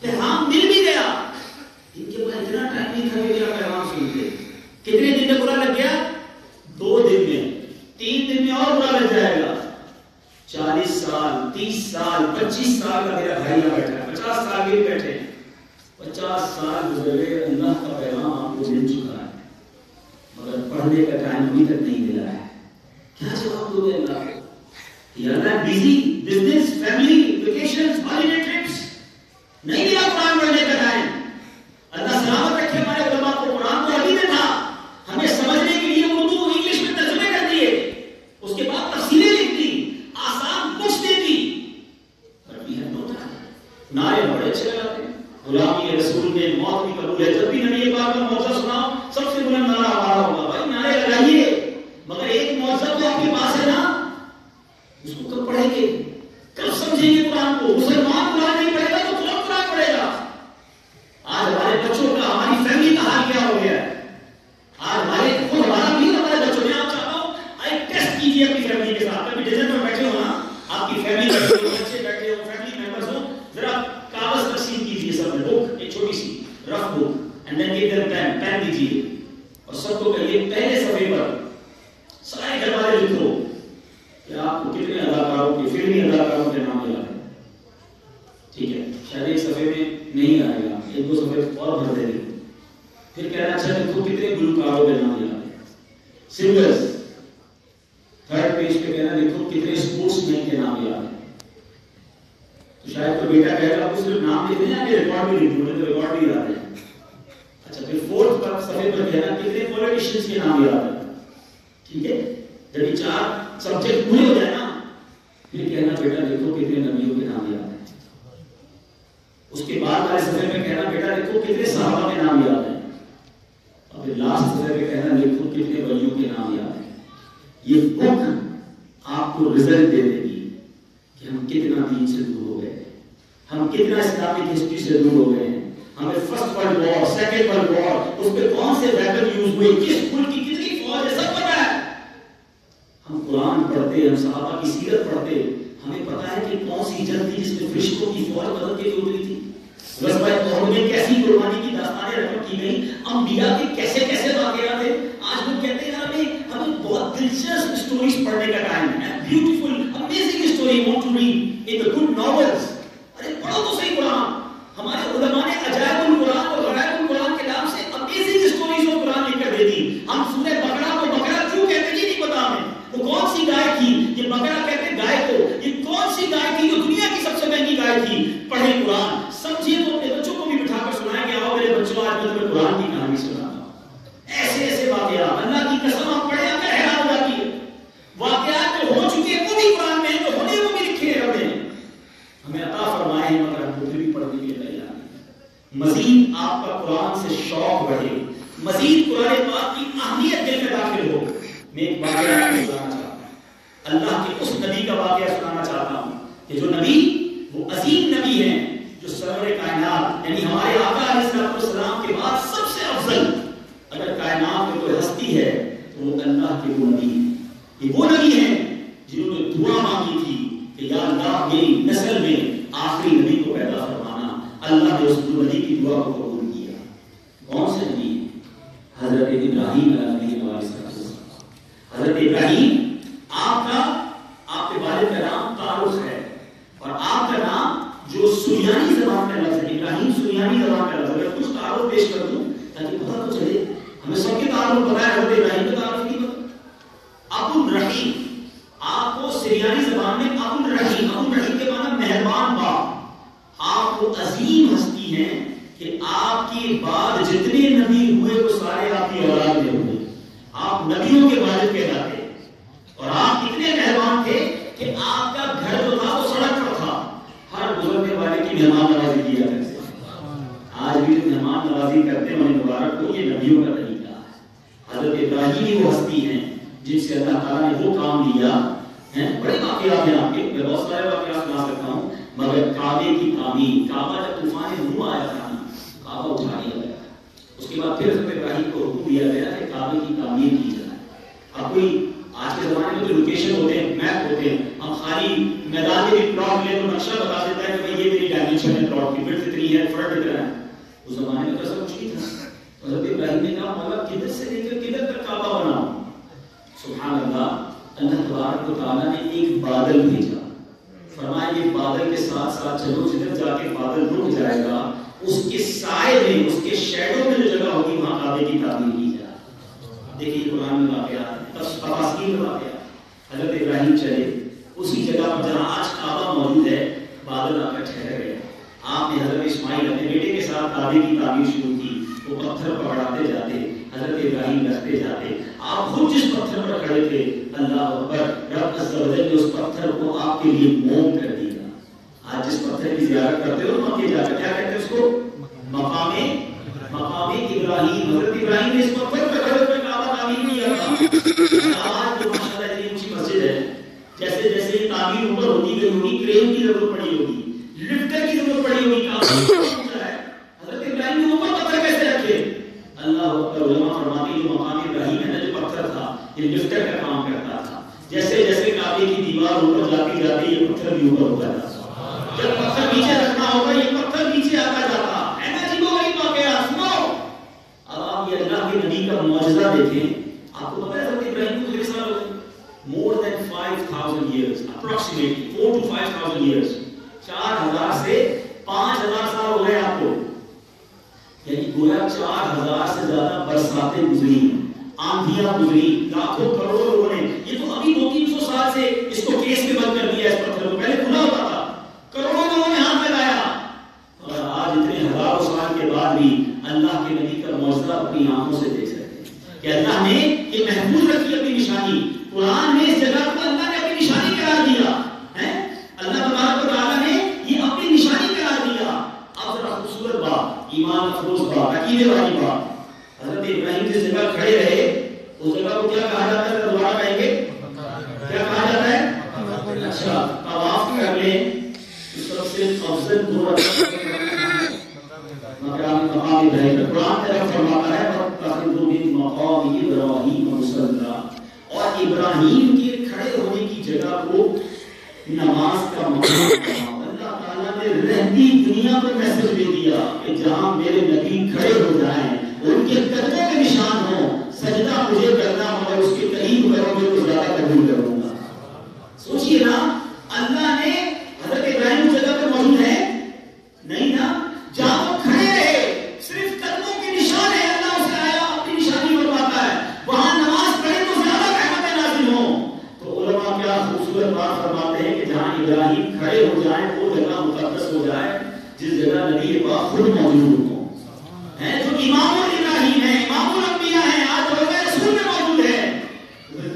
پیغام مل بھی گیا، ان کے پاس اتنا ٹائم نہیں تھا کہ میرا پیغام سنتے. کتنے دن میں برا لگ گیا؟ 2 دن میں، 3 دن میں اور برا لگ جائے گا. 40 سال، 30 سال، 25 سال کا میرا بھائی یہاں بیٹھا ہے، 50 سال کے بیٹھے ہیں، 50 سال گزرے، اللہ کا پیغام آپ کو مل چکا ہے مگر پڑھنے کا ٹائم ابھی تک نہیں ملا ہے. کیا جواب دو گے اللہ کو؟ اللہ busy, business, family, vacations, holiday trips, نہیں ملا قرآن پڑھنے کا ٹائم. اللہ سلامت رکھے ہمارے علماء کو، قرآن تو عربی میں تھا، ہمیں سمجھنے کے لیے اردو انگلش میں ترجمے کر دیے، اس کے بعد تفسیریں لکھ دی، آسان کچھ دے دی. عربی ہے ہوتا ہے، نعرے بڑے اچھے لگاتے ہیں، غلامی رسول میں موت بھی قبول ہے. جب بھی نبی پاک کا معجزہ سناؤ سب سے بلند نعرہ ہمارا ہوگا، بھائی نعرے لگائیے. مگر ایک معجزہ تو آپ کے پاس ہے نا، اس کو کب پڑھیں گے، کب سمجھیں گے قرآن کو؟ مسلمان قرآن نہیں پڑھے گا تو کون قرآن پڑھے گا؟ آج ہمارے بچوں کا، ہماری فیملی کا حال کیا ہو گیا ہے؟ آج ہمارے خود ہمارا بھی ہمارے بچوں میں، آپ چاہتا ہوں ایک ٹیسٹ کیجیے اپنی فیملی کے ساتھ. کبھی ڈنر پر بیٹھے ہو نا، آپ کی فیملی بیٹھے ہو، بچے بیٹھے ہو، فیملی ممبرز ہو، ذرا کاغذ تقسیم کیجیے سب میں، بک ایک چھوٹی سی rough book, and then give them pen دیجیے اور سب کو کہیے پہلے صفحے پر سارے گھر والے لکھو کہ آپ کو کتنے اداکاروں کے، فلمی اداکاروں کے نام یاد ہے. ٹھیک ہے، شاید ایک صفحے میں نہیں آئے گا، 1-2 صفحے اور بھر دے گا. پھر کہنا اچھا دیکھو کتنے گلوکاروں کے نام یاد ہے، سنگرز. 3rd پیج پہ کہنا دیکھو کتنے اسپورٹس مین کے نام یاد ہے. تو شاید تو بیٹا کہے گا آپ کو صرف نام لکھ دیں کہ ریکارڈ بھی لکھ دوں، مجھے تو ریکارڈ بھی یاد ہے. اچھا پھر 4 پر صفحے پر کہنا کتنے پولیٹیشینز کے نام یاد ہے. ٹھیک ہے، جب یہ 4 سبجیکٹ پورے ہو جائے نا پھر کہنا بیٹا دیکھو کتنے نبیوں کے نام یاد ہیں. اس کے بعد والے صفحے میں کہنا بیٹا دیکھو کتنے صحابہ کے نام یاد ہیں. اور پھر لاسٹ صفحے میں کہنا دیکھو کتنے ولیوں کے نام یاد ہیں. یہ بک آپ کو رزلٹ دے دے گی کہ ہم کتنا دین سے دور ہو گئے، ہم کتنا اسلامک ہسٹری سے دور ہو گئے ہیں. ہمیں first world war, second world war, اس پہ کون سے ویپن یوز ہوئے، کس ملک کی کتنی فوج ہے، سب پتا ہے. ہم قرآن پڑھتے، ہم صحابہ کی سیرت پڑھتے، ہمیں پتا ہے کہ کون سی جنگ تھی جس میں فرشتوں کی فوج بدل کے اتری تھی. غزوہ احد میں کیسی قربانی کی داستانیں رقم کی گئی، انبیاء کے کیسے کیسے واقعات تھے. آج لوگ کہتے ہیں ہمیں بہت دلچسپ اسٹوریز پڑھنے کا ٹائم ہے، beautiful amazing story want to read in the good novels. ارے پڑھو تو صحیح قرآن. ہمارے علماء نے عجائب القرآن اور غرائب القرآن کے نام سے امیزنگ اسٹوریز آف قرآن لکھ کر دے دی. ہم سورہ بقرہ کو بقرہ کیوں کہتے ہیں یہ نہیں پتا ہمیں. وہ کون سی گائے تھی، یہ بقرہ کہتے ہیں گائے کو. یہ کون سی گائے تھی جو دنیا کی سب سے مہنگی گائے تھی. پڑھیں قرآن، سمجھیے تو اپنے بچوں کو بھی بٹھا کر سنائیں کہ آؤ میرے بچوں آج میں تمہیں قرآن کی کہانی سناتا ہوں. ایسے ایسے واقعات اللہ کی قسم آپ پڑھیں آپ حیران ہو جاتی ہے. واقعات جو ہو چکے ہیں وہ بھی قرآن میں ہیں، جو ہونے وہ بھی لکھے رب نے. ہمیں عطا فرمائے ہیں مگر ہم پھر بھی پڑھنے کے لیے تیار نہیں. مزید آپ کا قرآن سے شوق بڑھے، مزید قرآن پاک کی اہمیت دل میں داخل ہو. میں ایک واقعہ آپ کو سنانا چاہتا ہوں، اللہ کے اس نبی کا واقعہ سنانا چاہتا ہوں کہ جو نبی وہ عظیم نبی ہیں، جو سرور کائنات یعنی ہمارے آقا علیہ السلام کے بعد سب سے افضل اگر کائنات میں کوئی ہستی ہے تو وہ اللہ کے وہ نبی ہیں. یہ وہ نبی ہیں جنہوں نے دعا مانگی تھی کہ یا اللہ میری نسل میں آخری نبی کو پیدا فرمانا. اللہ نے اس نبی کی دعا کو قبول کیا. کون سے نبی ہیں؟ حضرت ابراہیم علیہ السلام. حضرت ابراہیم آپ کے والد کا نام تعارف ہے اور آپ کا نام جو سریانی زبان کا لفظ ہے، ابراہیم سریانی زبان کا لفظ ہے. میں کچھ تعارف پیش کر دوں تاکہ پتہ تو چلے. ہمیں سب کے تعارف پتہ ہے، حضرت ابراہیم کا تعارف نہیں پتہ. ابو الرحیم، آپ کو سریانی زبان میں ابو الرحیم، ابو الرحیم کے معنی مہربان باپ. آپ کو عظیم ہستی ہیں کہ آپ کے بعد جتنے نبی ہوئے وہ سارے آپ کی اولاد میں ہوئے. آپ نبیوں کے والد کہلاتے اور آپ اتنے مہربان تھے کہ آپ کا گھر جو تھا وہ سڑک پر تھا. ہر گزرنے والے کی مہمان نوازی کیا کرتے. آج بھی جو مہمان نوازی کرتے ہیں انہیں مبارک ہو، یہ نبیوں کا طریقہ ہے. حضرت ابراہیم وہ ہستی ہیں جن سے اللہ تعالیٰ نے وہ کام لیا ہے. بڑے واقعات ہیں آپ کے، میں بہت سارے واقعات سنا سکتا ہوں، مگر کعبے کی تعمیر، کعبہ جب طوفان نوح آیا تھا کعبہ اٹھا لیا گیا. اس کے بعد پھر حضرت ابراہیم کو حکم دیا گیا کہ کعبے کی تعمیر کی جائے. اب کوئی آج کے زمانے میں جو لوکیشن ہوتے ہیں، میپ ہوتے ہیں، ہم خالی میدان میں بھی پلاٹ لیں تو نقشہ بتا دیتا ہے کہ یہ میری ڈائمنشن ہے، پلاٹ کی وڈتھ اتنی ہے، فرنٹ اتنا ہے. اس زمانے میں تو ایسا کچھ نہیں تھا. حضرت ابراہیم نے کہا مولا کدھر سے لے کر کدھر تک کعبہ بناؤں. سبحان اللہ، اللہ تبارک و تعالیٰ نے ایک بادل بھیجا. فرمایا یہ بادل کے ساتھ ساتھ چلو، جدھر جا کے بادل رک جائے گا اس کے سائے میں، اس کے شیڈو میں جو جگہ ہوگی وہاں کعبے کی تعمیر کی جائے. دیکھیے قرآن میں واقعات ہیں، تفاصیل میں واقعات. حضرت ابراہیم چلے اسی جگہ پر جہاں آج کعبہ موجود ہے، بادل آ کر ٹھہر گئے. آپ نے حضرت اسماعیل اپنے بیٹے کے ساتھ کعبے کی تعمیر شروع کی. وہ پتھر پکڑاتے جاتے، حضرت ابراہیم رکھتے جاتے. آپ خود جس پتھر پر کھڑے تھے، اللہ اکبر، رب عز و جل نے اس پتھر کو آپ کے لیے موم کر دیا. آج جس پتھر کی زیارت کرتے ہو وہاں کے جا کر کیا کہتے ہیں اس کو؟ مقام ابراہیم. حضرت ابراہیم نے اس پتھر پر کھڑے ہوئے کعبہ تعمیر کیا تھا. آج جو ماشاءاللہ اتنی اونچی مسجد ہے، جیسے جیسے تعمیر اوپر ہوتی گئی ہوگی، کرین کی ضرورت پڑی ہوگی، لفٹر کی ضرورت پڑی ہوگی. حضرت ابراہیم نے اوپر پتھر کیسے رکھے؟ اللہ اکبر. علماء فرماتے ہیں جو مقام ابراہیم ہے نا، جو پتھر تھا یہ لفٹر کا کام کرتا تھا. جیسے جیسے کعبے کی دیوار اوپر جاتی جاتی یہ پتھر بھی اوپر ہوتا جاتا. جب پتھر نیچے رکھنا ہوگا یہ پتھر نیچے آتا جاتا ہے نا. جی وہ ایک واقعہ سنو. اب آپ یہ اللہ کے نبی کا معجزہ دیکھیں. آپ کو پتہ ہے حضرت ابراہیم کو کتنے سال ہو گئے؟ more than 5000 years, approximately 4 to 5000 years. 4000 سے 5000 سال ہو گئے آپ کو. یعنی گویا 4000 سے زیادہ برساتیں گزری، آندھیاں گزری، لاکھوں کروڑوں لوگوں نے. یہ تو ابھی 200-300 سال سے اس کو کیس میں بند کر دیا. اس پتھر کو پہلے کھلا ہوتا تھا، کروڑوں لوگوں نے ہاتھ میں اپنی آنکھوں سے دیکھ سکتے ہیں کہ اللہ نے یہ محفوظ رکھی اپنی نشانی. قرآن میں اس جگہ کو اللہ نے اپنی نشانی قرار دیا ہے. اللہ تبارک و تعالیٰ نے یہ اپنی نشانی قرار دیا. اب ذرا خوبصورت بات، ایمان افروز بات، عقیدے والی بات. حضرت ابراہیم جس جگہ کھڑے رہے اس جگہ کو کیا کہا جاتا ہے؟ دوبارہ کہیں گے کیا کہا جاتا ہے؟ اچھا طواف کر لیں. سب سے افضل دو رکعت مقام ابراہیم. قرآن میں فرماتا ہے وَاتَّخِذُوا مِن مَقَامِ إِبْرَاهِيمَ مُصَلًّى، اور ابراہیم کے کھڑے ہونے کی جگہ کو نماز کا مقام. اللہ تعالیٰ نے رہتی دنیا کو میسج دے دیا کہ جہاں میرے نبی کھڑے ہو جائیں، ان کے قدموں کے نشان ہوں، سجدہ مجھے کرنا مگر اس کے قریب کرو گے تو زیادہ قبول کروں گا. سوچئے نا، اللہ نے حضرت ابراہیم اس جگہ پہ موجود ہے نہیں نا، جہاں وہ کھڑے رہے صرف قدموں کے نشان ہے. اللہ اسے آیا اپنی نشانی بنواتا ہے، وہاں نماز پڑھے تو زیادہ رحمتیں نازل ہوں. تو علماء کیا خوبصورت بات فرماتے ہیں کہ جہاں ابراہیم کھڑے ہو جائیں وہ جگہ مقدس ہو جائے جس جگہ نبی پاک خود موجود ہو ہیں، جو امام ابراہیم ہے، امام الانبیاء ہے، آج روضہ رسول میں موجود ہے.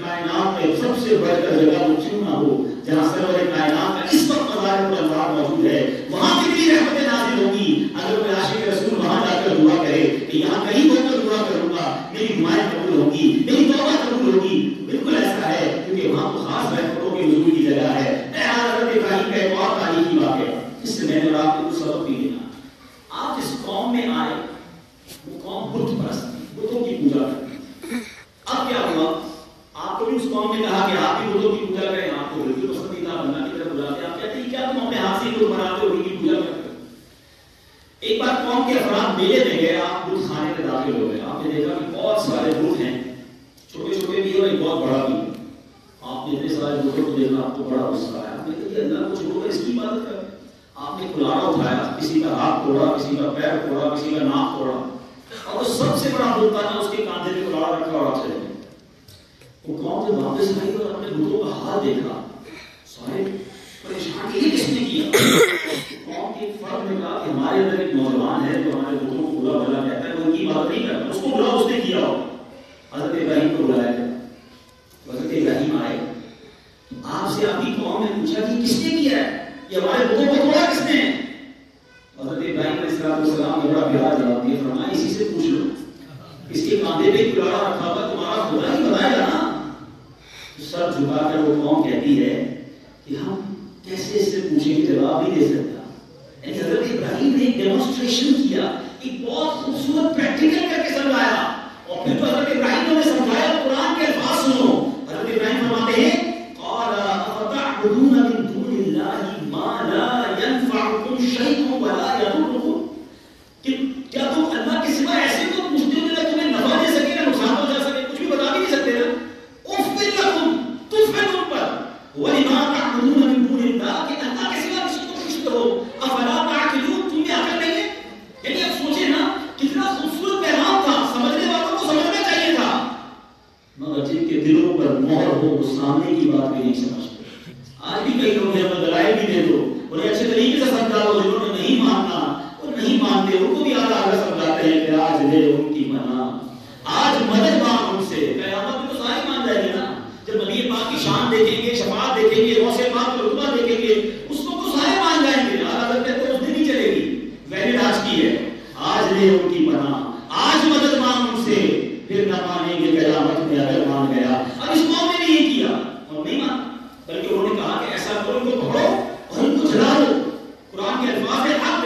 کائنات میں سب سے بڑھ کر جگہ وہ کیوں نہ ہو جہاں سرور کائنات کا اس وقت مظاہر اللہ موجود ہے. وہاں کتنی رحمتیں نازل ہوں گی. اگر کوئی عاشق رسول وہاں جا کر دعا کرے کہ یہاں کہیں ہو کر دعا کروں گا، میری دعائیں قبول ہوں گی، میری توبہ قبول ہوگی. بالکل ایسا ہے کیونکہ وہاں تو خاص رحمتوں کے نزول کی جگہ ہے. حضرت ابراہیم کا ایک اور تاریخی واقعہ اس سے میں نے آپ کو سبق بھی دینا. آپ جس قوم میں آئے وہ قوم بت پرست تھی، بتوں کی پوجا کرتی. اب کیا ہوا، آپ کو بھی اس قوم نے کہا کہ آپ بھی بتوں کی پوجا کریں. آپ کو بالکل پسندیدہ بننا کی طرف بلاتے ہیں. آپ کہتے ہیں کیا تم اپنے ہاتھ سے بت بناتے ہو، ان کی پوجا کرتے ہو. ایک بار قوم کے افراد میلے میں گئے، آپ بت خانے میں داخل ہو گئے. آپ نے دیکھا کہ بہت سارے بت ہیں، چھوٹے چھوٹے بھی اور ایک بہت بڑا بھی. آپ نے اتنے سارے بتوں کو دیکھا، آپ کو بڑا غصہ آیا. آپ نے کہا اللہ کو چھوڑو، اس کی عبادت کریں. آپ نے کلاڑا اٹھایا، کسی کا ہاتھ توڑا، کسی کا پیر توڑا، کسی کا ناک توڑا، اور سب سے بڑا بت تھا اس کے کاندھے پہ کلاڑا رکھا اور چلے گئے. وہ قوم جب واپس آئی اور اپنے بتوں کا حال دیکھا، سارے پریشان کہ یہ کس نے کیا. قوم کے فرد نے کہا کہ ہمارے اندر ایک نوجوان ہے جو ہمارے بتوں کو برا بھلا کہتا ہے، وہ ان کی بات نہیں کرتا، اس کو بلا اس نے کیا ہو. حضرت ابراہیم کو بلایا گیا. حضرت ابراہیم آئے، آپ سے آپ کی قوم نے پوچھا کہ کس نے کیا ہے، یہ ہمارے بتوں کو توڑا کس نے. حضرت ابراہیم علیہ السلام نے بڑا پیارا جواب دیا، فرمایا اسی سے پوچھ لو، اس کے کاندھے پہ کلاڑا رکھا ہوا تمہارا خدا ہی بتائے گا نا. سر جھکا کر وہ قوم کہتی ہے کہ ہم کیسے اس سے پوچھیں گے، جواب نہیں دے سکتا. یعنی حضرت ابراہیم نے ایک ڈیمونسٹریشن کیا، ایک بہت خوبصورت پریکٹیکل کر کے سمجھایا. اور پھر تو حضرت ابراہیم نے سمجھایا. قرآن کے الفاظ سنو، حضرت ابراہیم فرماتے ہیں قال افتعبدون من دون اللہ ما لا ينفعكم شيئا ولا يضركم، کہ کیا تم اللہ کے سوا ایسے کو پوچھتے ہو جو تمہیں نفع دے سکے نہ نقصان پہنچا سکے، کچھ بھی بتا بھی نہیں سکتے نا. اف لکم، تف ہے تم پر، ولما تعبدون من دون اللہ، کہ اللہ کے سوا کسی کو خوش کرو. افلا تعقلون، تمہیں عقل نہیں ہے. یعنی اب سوچیں نا کتنا خوبصورت پیغام تھا، سمجھنے والوں کو سمجھنا چاہیے تھا، مگر جن کے دلوں پر مہر ہو وہ سامنے کی بات بھی نہیں سمجھتے. آج بھی کئی لوگ ہیں، دلائل بھی دے دو، انہیں اچھے طریقے سے سمجھاؤ، جنہوں نے نہیں ماننا اور نہیں مانتے ان کو بھی آدھا آدھا سمجھاتے ہیں کہ آج لے ان کی منا، آج مدد مانگ ان سے. قیامت میں تو ساری مان جائے گی نا، جب نبی پاک کی شان دیکھیں گے، شفاعت دیکھیں گے، غوث پاک کا رتبہ دیکھیں گے، اس کو تو سارے مان جائیں گے. آدھا کہتے ہیں اس دن نہیں چلے گی، ویلڈ آج کی ہے. آج لے ان کی منا، آج مدد مانگ ان سے، پھر نہ مانیں گے قیامت میں اگر مان گیا. اب اس قوم نے بھی یہ کیا اور نہیں مانا، بلکہ انہوں نے کہا کہ ایسا کرو ان کو پکڑو اور ان کو جلا دو. قرآن کے الفاظ ہے حق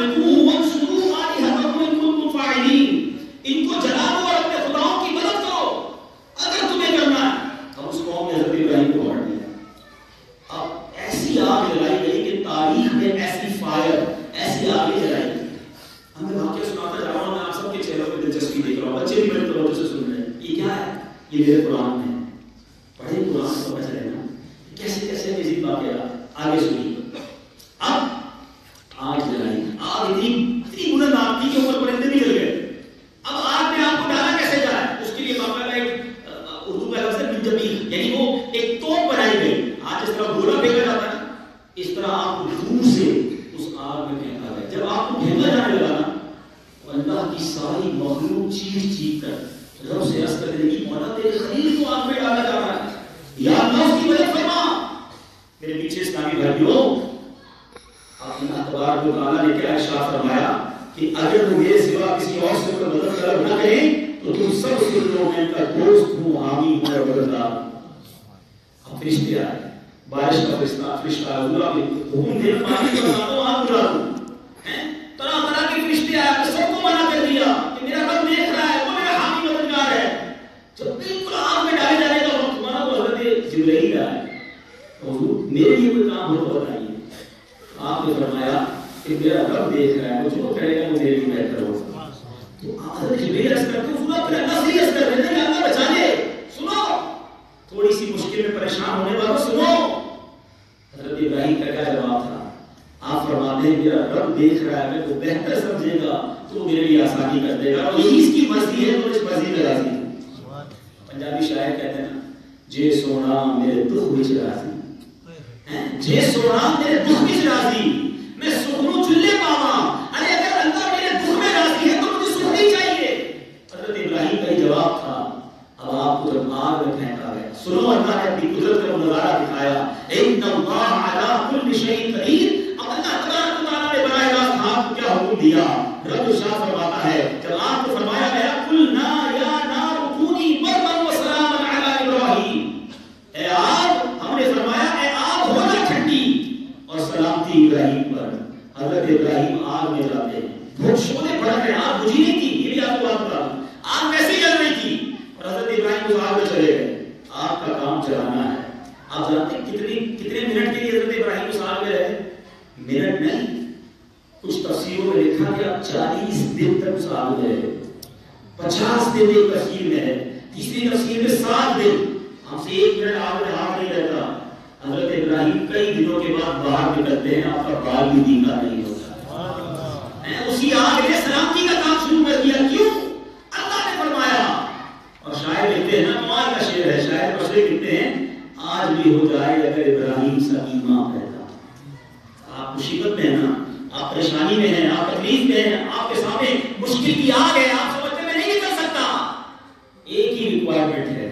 کی ساری مخلوق چیخ چیخ کر رب سے عرض کر دے گی مولا تیرے خلیل کو آگ میں ڈالا جا رہا ہے، یا اللہ اس کی مدد فرما۔ میرے پیچھے اسلامی بھائیوں، اللہ تبارک و تعالیٰ نے کیا ارشاد فرمایا کہ اگر وہ میرے سوا کسی اور سے کوئی مدد طلب نہ کریں تو تم سب سنوں میں کا دوست ہوں، حامی ہوں اور مددگار۔ اب فرشتے آئے، بارش کا فرشتہ اللہ کے حکم دے پانی کا ساتھوں آگ بجھا دوں، طرح طرح کے فرشتے آئے، سب کو منع کر دیا کہ میرا رب دیکھ رہا ہے، وہ میرا حامی مددگار ہے۔ جب بالکل آگ میں ڈالے جانے کا وقت ہوا تو حضرت جبرائیل آئے، حضور میرے لیے کوئی کام ہو تو بتائیے۔ آپ نے فرمایا کہ میرا رب دیکھ رہا ہے، وہ جو کرے گا وہ میرے لیے بہتر ہوگا۔ تو حضرت جبرائیل عرض کرتے ہیں پھر اللہ سے عرض کر رہے ہیں کہ اللہ بچا لے، سنو تھوڑی سی مشکل میں پریشان ہونے والوں سنو۔ حضرت ابراہیم کا کیا جواب تھا؟ آپ فرماتے ہیں میرا رب دیکھ رہا ہے، وہ بہتر سمجھے گا تو میرے لیے آسانی کر دے گا، اور یہی اس کی مرضی ہے، تو اس مرضی میں راضی ہوں۔ پنجابی شاعر کہتے ہیں نا، جے سونا میرے دکھ وچ راضی، جے سونا میرے دکھ وچ راضی، میں سکھنوں چلے پاواں، ارے اگر اللہ میرے دکھ میں راضی ہے تو مجھے سکھ نہیں چاہیے۔ حضرت ابراہیم کا ہی جواب تھا۔ اب آپ کو جب آگ میں پھینکا گیا، سنو اللہ نے اپنی قدرت کا نظارہ دکھایا، ان اللہ علی کل شیء قدیر۔ اب اللہ تبارک و تعالیٰ نے براہ راست آپ کو کیا حکم دیا؟ رب ارشاد فرماتا ہے جب آپ کو فرمایا گیا قلنا یا نار کونی بردا وسلاما علی ابراہیم، اے آگ، ہم نے فرمایا اے آگ ہو جا ٹھنڈی اور سلامتی ابراہیم پر۔ حضرت ابراہیم آگ میں جاتے ہیں، بہت شعلے پڑ رہے ہیں، آگ بجھی نہیں تھی، یہ بھی آپ کو بات بتا دوں، آگ ویسے ہی جل رہی تھی اور حضرت ابراہیم اس آگ میں چلے گئے۔ آگ کا کام چلانا ہے۔ آپ جانتے ہیں کتنے منٹ کے لیے حضرت ابراہیم اس آگ میں رہے؟ منٹ نہیں، کچھ تفسیروں میں لکھا گیا 40 دن تک اس آگ میں رہے، 50 دن ایک تفسیر میں ہے، تیسری تفسیر میں 7 دن۔ ہم سے 1 منٹ آگ میں ہاتھ نہیں رہتا۔ حضرت ابراہیم کئی دنوں کے بعد باہر نکلتے ہیں، آپ کا بال بھی دیکھا نہیں ہوتا۔ اسی آگ نے سلامتی کا کام شروع کر دیا۔ کیوں؟ اللہ نے فرمایا۔ اور شاعر لکھتے ہیں نا، کمال کا شعر ہے، شاعر پسے لکھتے ہیں آج بھی ہو جائے اگر ابراہیم سا ایمان پیدا۔ آپ مصیبت میں ہیں نا، آپ پریشانی میں ہیں، آپ تکلیف میں ہیں، آپ کے سامنے مشکل کی آگ ہے، آپ سمجھتے میں نہیں نکل سکتا، ایک ہی ریکوائرمنٹ ہے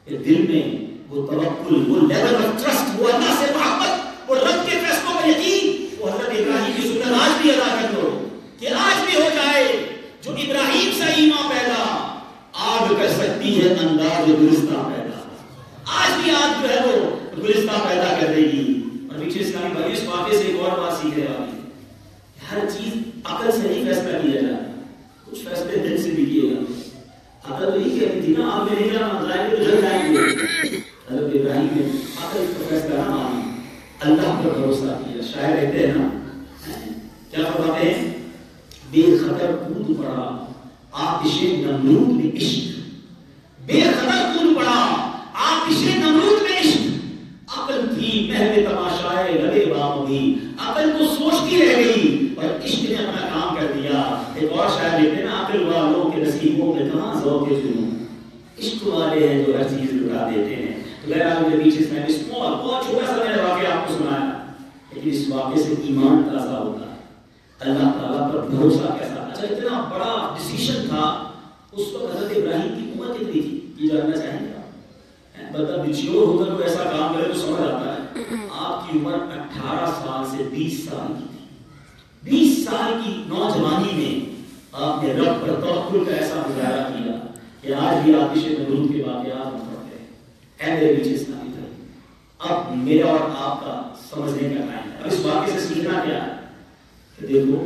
کہ دل میں وہ توکل، وہ لیول آف ٹرسٹ، وہ اللہ سے محبت، وہ رب کے فیصلوں پر یقین، وہ حضرت ابراہیم کی سنت آج بھی ادا کر دو کہ آج بھی ہو جائے جو ابراہیم سے ایمان پیدا آگ کر سکتی ہے انداز گلستہ پیدا۔ آج بھی آگ جو ہے وہ گلستہ پیدا کر دے گی۔ اور پیچھے اسلامی بھائی اس واقعے سے ایک اور بات سیکھنے والی، ہر چیز عقل سے نہیں فیصلہ کیا جائے، کچھ فیصلے دل سے بھی کیے گا۔ عقل تو یہ کہتی تھی نا آگ میں نہیں جانا، جائیں گے تو جل جائیں گے۔ حضرت ابراہیم نے عقل کا فیصلہ نہ مانا، اللہ پر بھروسہ کیا۔ شاعر کہتے ہیں نا، کیا فرماتے ہیں؟ بے خطر کود پڑا آتش نمرود میں عشق، بے خطر کود پڑا آتش نمرود میں عشق، عقل تھی محو تماشائے لبے باغ بھی، عقل تو سوچتی رہ گئی اور عشق نے اپنا کام کر دیا۔ ایک اور شاعر لکھتے ہیں نا، عقل والوں کے نصیبوں میں کہاں ذوق جنون، عشق والے ہیں جو ہر چیز لٹا دیتے ہیں۔ تو غیر عالم کے پیچھے میں اسمال بہت چھوٹا سا میں نے واقعہ آپ کو سنایا، لیکن اس واقعے سے ایمان تازہ ہوتا ہے، اللہ تعالیٰ پر بھروسہ کیسا۔ اچھا اتنا بڑا ڈیسیشن تھا اس وقت، حضرت ابراہیم کی عمر کتنی تھی یہ جاننا چاہیں گے آپ؟ مطلب میچیور ہو کر کوئی ایسا کام کرے تو سمجھ آتا ہے۔ آپ کی عمر 18 سال سے 20 سال کی تھی۔ 20 سال کی نوجوانی میں آپ نے رب پر توکل کا ایسا مظاہرہ کیا کہ آج بھی آتش نمرود کے واقعات ہم پڑھتے ہیں۔ اے میرے پیچھے اسلامی بھائی، اب میرا اور آپ کا سمجھنے کا ٹائم ہے۔ اب اس واقعے سے سیکھنا کیا ہے کہ دیکھو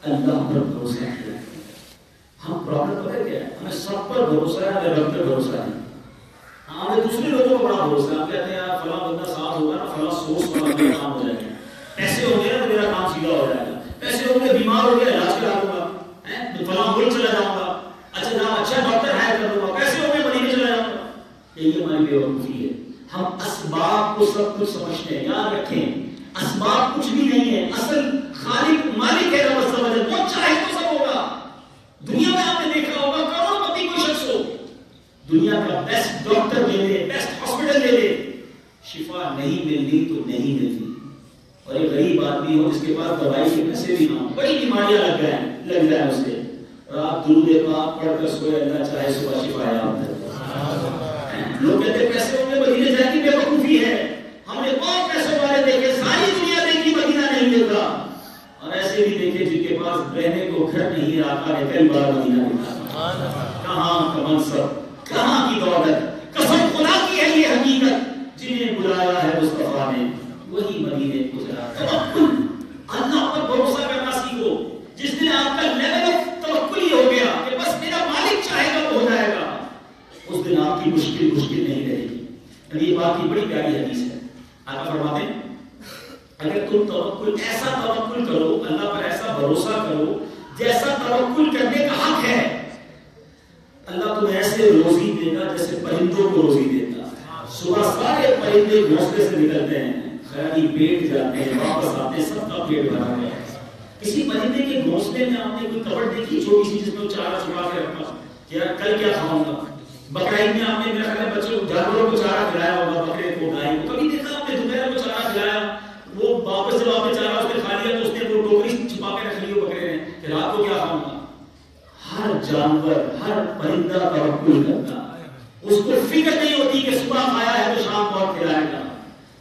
اللہ پر بھروسہ کیا ہے۔ ہم پرابلم پتہ کیا ہے؟ ہمیں سب پر بھروسہ ہے، ہمیں رب پر بھروسہ ہے۔ ہمیں دوسرے لوگوں پر بڑا بھروسہ ہے، ہم کہتے ہیں یار فلاں بندہ ساتھ ہوگا نا، فلاں سورس والا میرا کام ہو جائے گا، پیسے ہوں گے نا تو میرا کام سیدھا ہو جائے گا، پیسے ہوں گے بیمار ہو گیا علاج کرا دوں گا، تو فلاں ملک چلا جاؤں گا، اچھا ڈاکٹر ہائر کر دوں گا، پیسے ہوں گے مدینے چلا جاؤں گا۔ یہی ہماری بے وقوفی ہے، ہم اسباب کو سب کچھ سمجھتے ہیں۔ یاد رکھیں اسباب کچھ بھی نہیں ہے، اصل خالق مالک ہے رب سمجھ، وہ چاہے تو سب ہوگا۔ دنیا میں آپ نے دیکھا ہوگا کروڑ پتی کوئی شخص ہو، دنیا کا بیسٹ ڈاکٹر لے لے، بیسٹ ہاسپٹل لے لے، شفا نہیں ملتی تو نہیں ملتی۔ اور ایک غریب آدمی ہو جس کے پاس دوائی کے پیسے بھی نہ ہو، بڑی بیماریاں لگ جائیں اس سے، رات درود پاک پڑھ کر سوئے، اللہ چاہے صبح شفا یاب کرے۔ لوگ کہتے ہیں پیسے ہوں گے مدینے جانے کی بے وقوفی ہے، ہم نے بہت پیسے والے دیکھے، ساری دنیا دیکھی، مدینہ نہیں ملتا، اور ایسے بھی دیکھے جن کے پاس رہنے کو گھر نہیں، آقا نے کئی بار مدینہ دکھایا۔ کہاں کا منصب، کہاں کی دولت، قسم خدا کی ہے یہ حقیقت، جنہیں بلایا ہے مصطفیٰ نے وہی مدینے کو جا۔ توکل، اللہ پر بھروسہ کرنا سیکھو۔ جس دن آپ کا لیول آف توکل ہی ہو گیا کہ بس میرا مالک چاہے گا تو ہو جائے گا، اس دن آپ کی مشکل نہیں رہے گی۔ یہ بات کی بڑی پیاری حدیث ہے۔ آقا فرماتے ہیں اگر تم توکل، ایسا توکل کرو، اللہ پر ایسا بھروسہ کرو جیسا توکل کرنے کا حق ہے، اللہ تمہیں ایسے روزی دے گا جیسے پرندوں کو روزی دیتا ہے۔ صبح سارے پرندے گھونسلے سے نکلتے ہیں، خیالی بیٹھ جاتے ہیں، واپس آتے ہیں، سب کا پیٹ بھرا ہے۔ کسی پرندے کے گھونسلے میں آپ نے کوئی کبر دیکھی چھوٹی سی جس میں چارہ چھپا کے رکھا کہ یار کل کیا کھاؤں گا؟ بقرعید میں آپ نے میرا خیال ہے بچوں جانوروں کو چارہ کھلایا ہوگا، بکرے کو، گائے کو، کبھی دیکھا آپ نے دوپہر کو چارہ کھلایا؟ وہ واپس جب آپ نے چارہ اس نے کھا لیا تو اس نے وہ ٹوکری چھپا کے رکھ لی وہ بکرے نے کہ رات کو کیا کھاؤں گا۔ ہر جانور، ہر پرندہ توکل کرتا ہے، اس کو فکر نہیں ہوتی کہ صبح کھایا ہے تو شام کو کھلائے گا،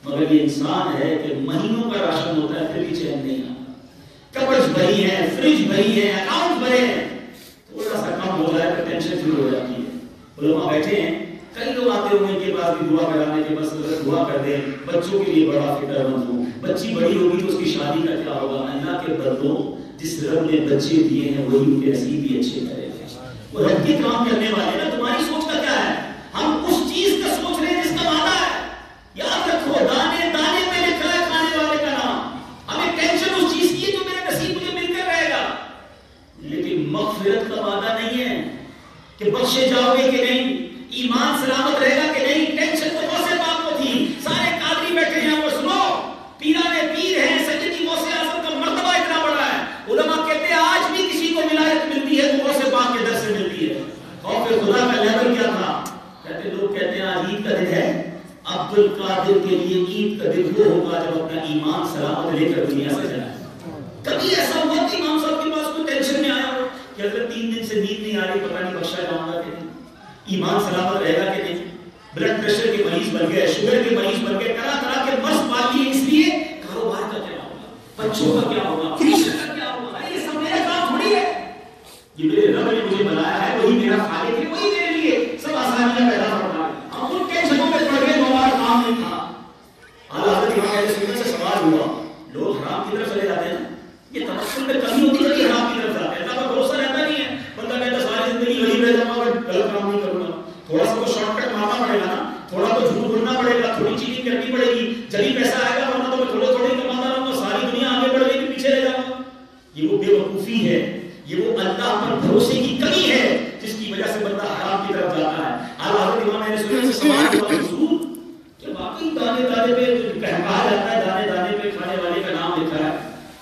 مگر یہ انسان ہے کہ مہینوں کا راشن ہوتا ہے پھر بھی چین نہیں آتا، کپڑے بھری ہیں، فریج بھری ہے، اکاؤنٹ بھرے ہیں، تھوڑا سا کم ہو جائے تو ٹینشن شروع ہو جاتی ہے۔ علماء بیٹھے ہیں، کئی لوگ آتے ہوئے ان کے پاس بھی دعا کرانے کے بس دعا کر دیں، بچوں کے لیے بڑا فکر مند ہوں، بچی بڑی ہوگی تو اس کی شادی کا کیا ہوگا۔ اللہ کے بندوں، جس رب نے بچے دیے ہیں وہی ان کے نصیب بھی اچھے کرے گا۔ وہ رب کے کام کرنے والے نا، تمہاری سوچ کا کیا ہے؟ ہم اس چیز کا سوچ رہے ہیں جس کا وعدہ ہے۔ یاد رکھو، دانے دانے پہ لکھا ہے کھانے والے کا نام۔ ہمیں ٹینشن اس چیز کی ہے جو میرا نصیب مجھے مل کر رہے گا، لیکن مغفرت کا وعدہ نہیں ہے کہ بخشے جاؤ گے کہ نہیں، ایمان سلامت رہے گا کہ نہیں۔ ٹینشن تو غوث پاک کو تھی، سارے قادری بیٹھے ہیں، وہ سنو پیرانے پیر ہیں، سیدی غوث اعظم کا مرتبہ اتنا بڑا ہے، علماء کہتے ہیں آج بھی کسی کو ولایت ملتی ہے تو غوث پاک کے در سے ملتی ہے۔ اور پھر خدا کا لیول کیا تھا؟ کہتے لوگ کہتے ہیں آج عید کا دن ہے، عبد القادر کے لیے عید کا دن وہ ہوگا جب اپنا ایمان سلامت لے کر دنیا سے جائے۔ کبھی ایسا ہوا کہ امام صاحب کے پاس کوئی ٹینشن میں آیا ہو کہ اگر 3 دن سے نیند نہیں آ رہی، پتہ نہیں بخشا جاؤں گا کہ نہیں، ایمان سلامت رہے گا کہ نہیں، بلڈ پریشر کے مریض بن گئے، شوگر کے مریض بن گئے، طرح طرح کے مرض پال لیے، اس لیے کاروبار کا کیا ہوگا، بچوں کا کیا ہوگا، فیوچر کا کیا ہوگا؟ یہ سب میرا کام تھوڑی ہے، یہ میرے رب نے مجھے بنایا ہے، وہی میرا خالق ہے، وہی میرے لیے سب آسانیاں پیدا کرتا ہے۔ ہم ان ٹینشنوں میں پڑ گئے تو ہمارا کام نہیں تھا۔ اعلیٰ حضرت امام اہل سنت سے سوال ہوا، لوگ حرام کی طرف چلے جاتے ہیں، یہ توکل میں کمی ہوتی ہے کہ حرام کی طرف جاتے ہیں، اللہ کا بھروسہ رہتا نہیں ہے، بندہ کہتا ساری زندگی وہی رہ جاؤں گا، غلط کام نہیں کروں گا، تھوڑا سا تو شارٹ کٹ مارنا پڑے گا نا، تھوڑا تو جھوٹ بولنا پڑے گا، تھوڑی چیزیں کرنی پڑے گی، جبھی پیسہ آئے گا، ورنہ تو میں تھوڑے تھوڑے کماتا رہوں گا، ساری دنیا آگے بڑھ گئی پیچھے رہ جاؤں گا۔ یہ وہ بے وقوفی ہے، یہ وہ اللہ پر بھروسے کی کمی ہے جس کی وجہ سے بندہ حرام کی طرف جاتا ہے۔ اعلیٰ حضرت امام اہل سنت سے سوال ہوا حضور کہ واقعی دانے دانے پہ کہا جاتا ہے دانے دانے پہ کھانے والے کا نام لکھا ہے،